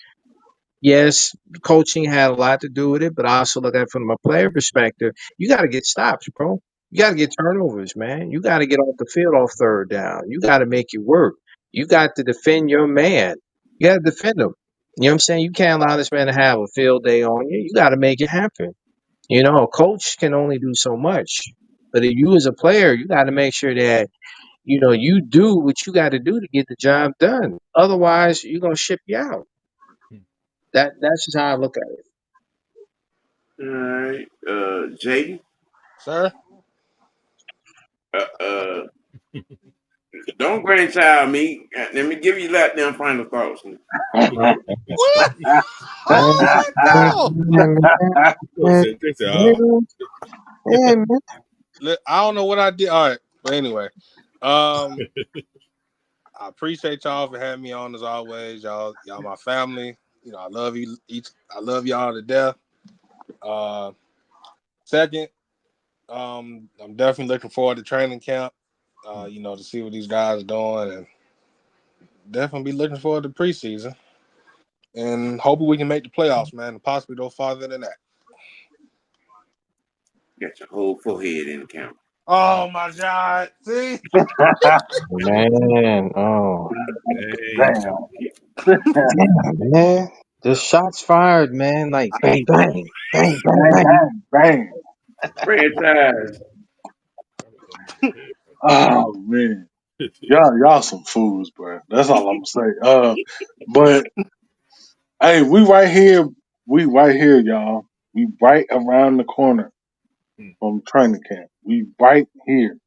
Yes, coaching had a lot to do with it, but I also look at it from a player perspective. You got to get stops, bro. You got to get turnovers, man. You got to get off the field off third down. You got to make it work. You got to defend your man. You got to defend him. You know what I'm saying? You can't allow this man to have a field day on you. You got to make it happen. A coach can only do so much. But if you as a player, you got to make sure that, you do what you got to do to get the job done. Otherwise, you're going to ship you out. That's just how I look at it. All right, Jaden. Sir. Uh, uh, don't grandchild me. Let me give you that damn final thoughts. What? Oh This is no. I don't know what I did. All right. But anyway, I appreciate y'all for having me on as always. Y'all my family. You know, I love you each. I love y'all to death. Uh, Second, I'm definitely looking forward to training camp. You know, to see what these guys are doing, and definitely be looking forward to preseason. And hoping we can make the playoffs, man, and possibly go farther than that. Got your whole forehead in the camera. Oh my God! See, Man, oh, Hey, Damn. damn, man. The shots fired, man. Like I bang, bang, bang, bang, Bang, bang. bang, bang. Franchise. Oh man. Y'all some fools, bro. That's all I'm gonna say. But hey, we right here. We right here, y'all. We right around the corner from training camp. We right here.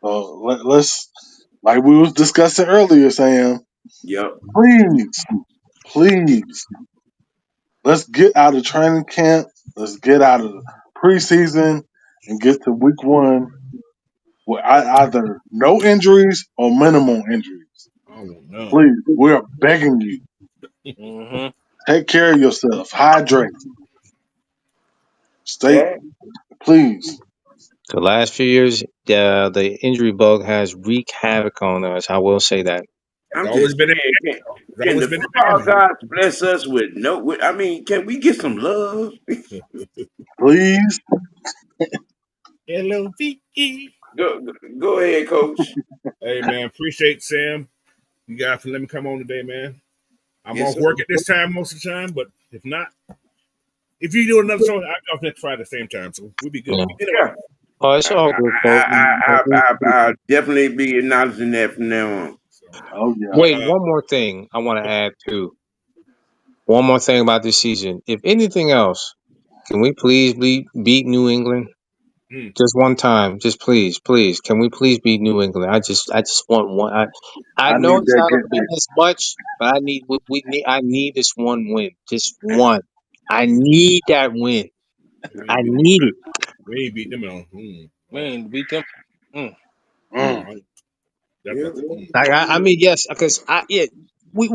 So let's, like we was discussing earlier, Sam. Yep. Please, please, let's get out of training camp. Let's get out of preseason and get to week one with either no injuries or minimal injuries. I want none. Please, we're begging you. mm-hmm. Take care of yourself. Hydrate. Stay, Yeah. please. The last few years, the injury bug has wreaked havoc on us. I will say that. It's I'm always just been. saying, It's can always the been football advantage. gods bless us with no? I mean, can we get some love? Please. Love. Go ahead, coach. Hey man, appreciate Sam. You guys for letting me come on today, man. I'm Yes, off sir. work at this time most of the time, but if not, if you do another show, I'll be off next Friday at the same time, so we'll be good. Yeah. Anyway, Yeah. Oh, it's all good, folks. I'll definitely be acknowledging that from now on. so Oh yeah. but Wait, one more thing I want to add too. One more thing about this season. If anything else, can we please beat New England? mm, Just one time, just please, please. Can we please beat New England? I just want one. I I know need it's that not get gonna be this much, but we need. I need this one win, just one. I need that win. we I ain't beat them. need it. We ain't beat them at all. Oh, Man, beat them. Mm. mm, no, that's Yeah. not. I mean, yes, because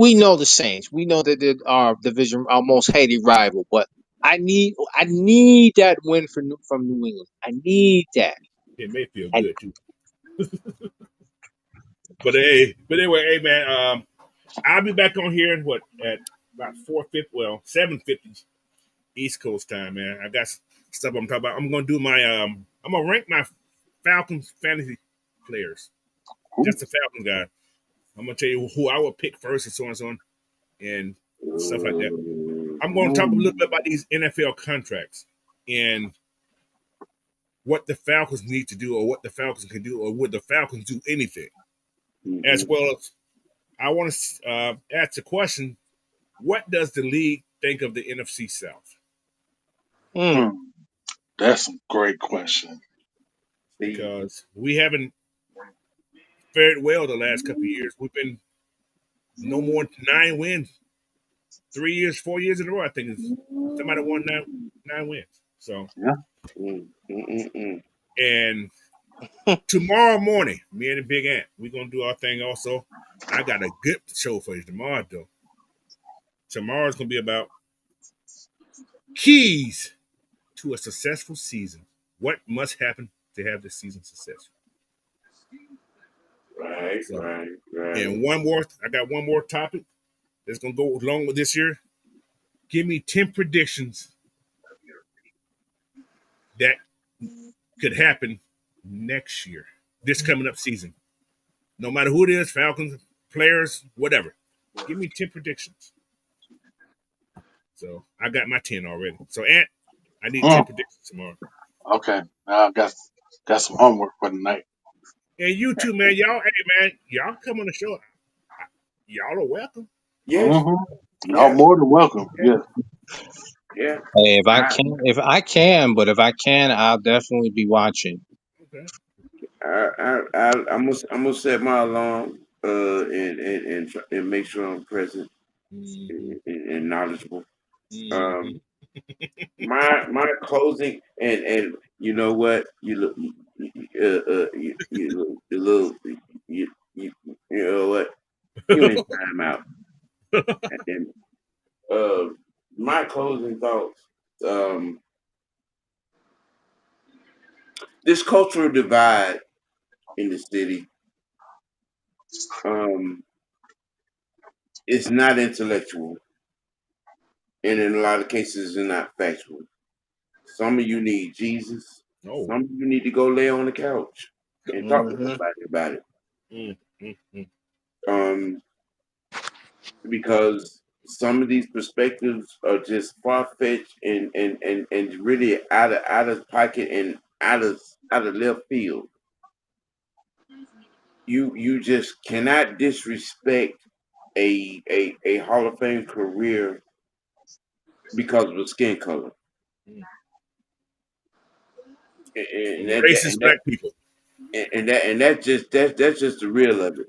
we know the Saints. We know that they're our division, our most hated rival. But I need that win from New England. I need that. It may feel And good too. But hey, but anyway, hey man, I'll be back on here what at about 4:50, well 7:50 East Coast time, man. I got stuff I'm talking about. I'm gonna do my I'm gonna rank my Falcons fantasy players. ooh, Just the Falcons guy. I'm gonna tell you who I would pick first and so on and so on and stuff like that. I'm gonna talk a little bit about these NFL contracts and what the Falcons need to do or what the Falcons can do or would the Falcons do anything. As Mm-hmm. well as I want to ask the question, what does the league think of the NFC South? Mm. mm. That's a great question. See. Because we haven't fared well the last couple of years. We've been no more than 9 wins, 3 years, 4 years in a row. I think is somebody won nine wins. So Yeah. Mm. and tomorrow morning, me and the Big Ant, we're gonna do our thing. Also, I got a good show for you tomorrow. Though tomorrow's gonna be about keys to a successful season. What must happen to have this season successful? Right, So, right, right. and one more, I got one more topic that's gonna go along with this year. Give me 10 predictions that could happen next year, this coming up season. No matter who it is, Falcons, players, whatever. Give me 10 predictions. So I got my 10 already. So Ant, I need 10 Mm. predictions tomorrow. Okay. Now I got some homework for tonight. And you too, man. Y'all, hey man, y'all come on the show. Y'all are welcome. Yes. Mm-hmm. Y'all Yeah. more than welcome. Yeah. Yes. Yeah. hey, I, but if I can, I'll definitely be watching. Okay. I'm gonna set my alarm. And make sure I'm present Mm-hmm. and knowledgeable. Mm-hmm. Um, my closing and you know what you look. you know what? You in timeout. And my closing thoughts. Um, this cultural divide in the city um, is not intellectual, and in a lot of cases, it's not factual. Some of you need Jesus. Oh. Some of you need to go lay on the couch and talk to Mm-hmm. somebody about it. Mm, mm, mm. Um, because some of these perspectives are just far fetched and really out of pocket and out of left field. You just cannot disrespect a Hall of Fame career because of the skin color. Mm. And And that, that racist and that black people. and that's just the real of it.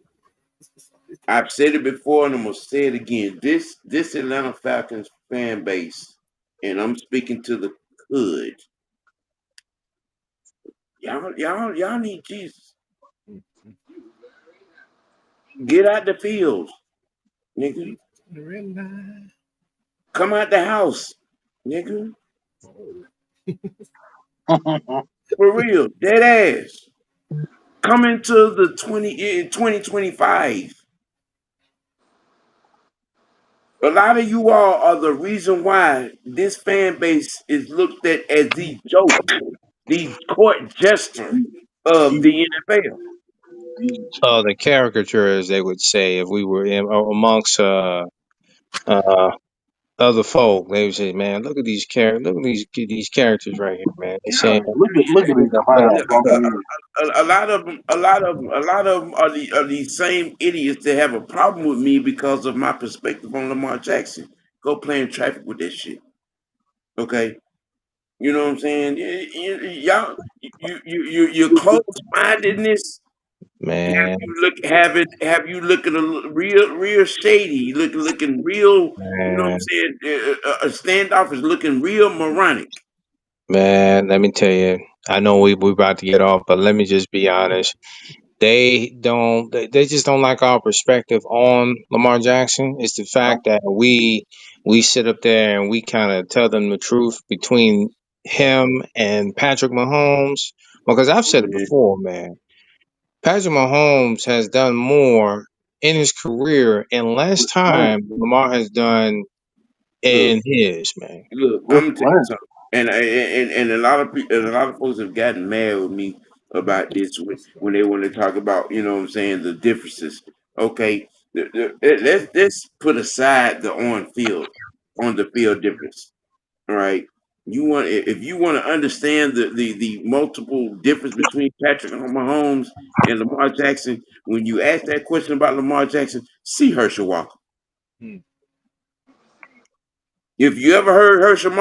I've said it before and I'm gonna say it again. This Atlanta Falcons fan base, and I'm speaking to the hood. Y'all need Jesus. Mm, mm. Get out the fields, nigga. Deep in the red line. Come out the house, nigga. Oh. For real, dead ass. Come into the 2025. A lot of you all are the reason why this fan base is looked at as the joke, the court jester of the NFL. The caricature, as they would say, if we were amongst uh other folk, they would say, "Man, look at look at these characters right here, man." They Yeah, saying, Look at these a, Ohio Buccaneers. a lot of them, a lot of them are the same idiots that have a problem with me because of my perspective on Lamar Jackson. Go play in traffic with that shit, okay? You know what I'm saying? Y'all, your close mindedness "Man, have you looking real shady, looking real. You know what I'm man, saying? A standoff is looking real moronic. man." Let me tell you, I know we about to get off, but let me just be honest. They just don't like our perspective on Lamar Jackson. It's the fact that we sit up there and we kind of tell them the truth between him and Patrick Mahomes. Because I've said it Man, before, man. Patrick Mahomes has done more in his career in less With money. time than Lamar has done look, in his, man. I'm With gonna tell you money. something. And a lot of people, and a lot of folks have gotten mad with me about this when they want to talk about, you know what I'm saying, the differences. Okay, let's put aside the on the field difference. All right. If you want to understand the multiple difference between Patrick Mahomes and Lamar Jackson, when you ask that question about Lamar Jackson, see Herschel Walker. Mm. If you ever heard Herschel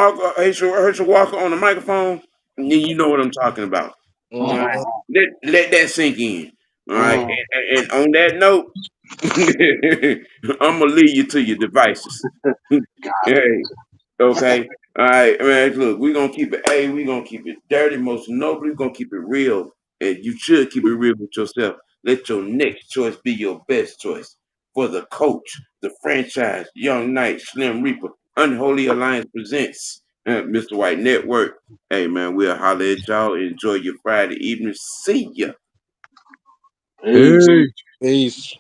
Walker on the microphone, then you know what I'm talking about. All right. Mm-hmm. Let that sink in. All right. Mm. And on that note, I'm gonna leave you to your devices. Hey, okay. All right, man. Look, we're gonna keep it we're gonna keep it dirty, most noble, we're gonna keep it real. And you should keep it real with yourself. Let your next choice be your best choice. For the coach, the franchise, Young Knight, Slim Reaper, Unholy Alliance presents Mr. White Network. Hey man, we'll holler at y'all. Enjoy your Friday evening. See ya. Peace. Hey. Peace.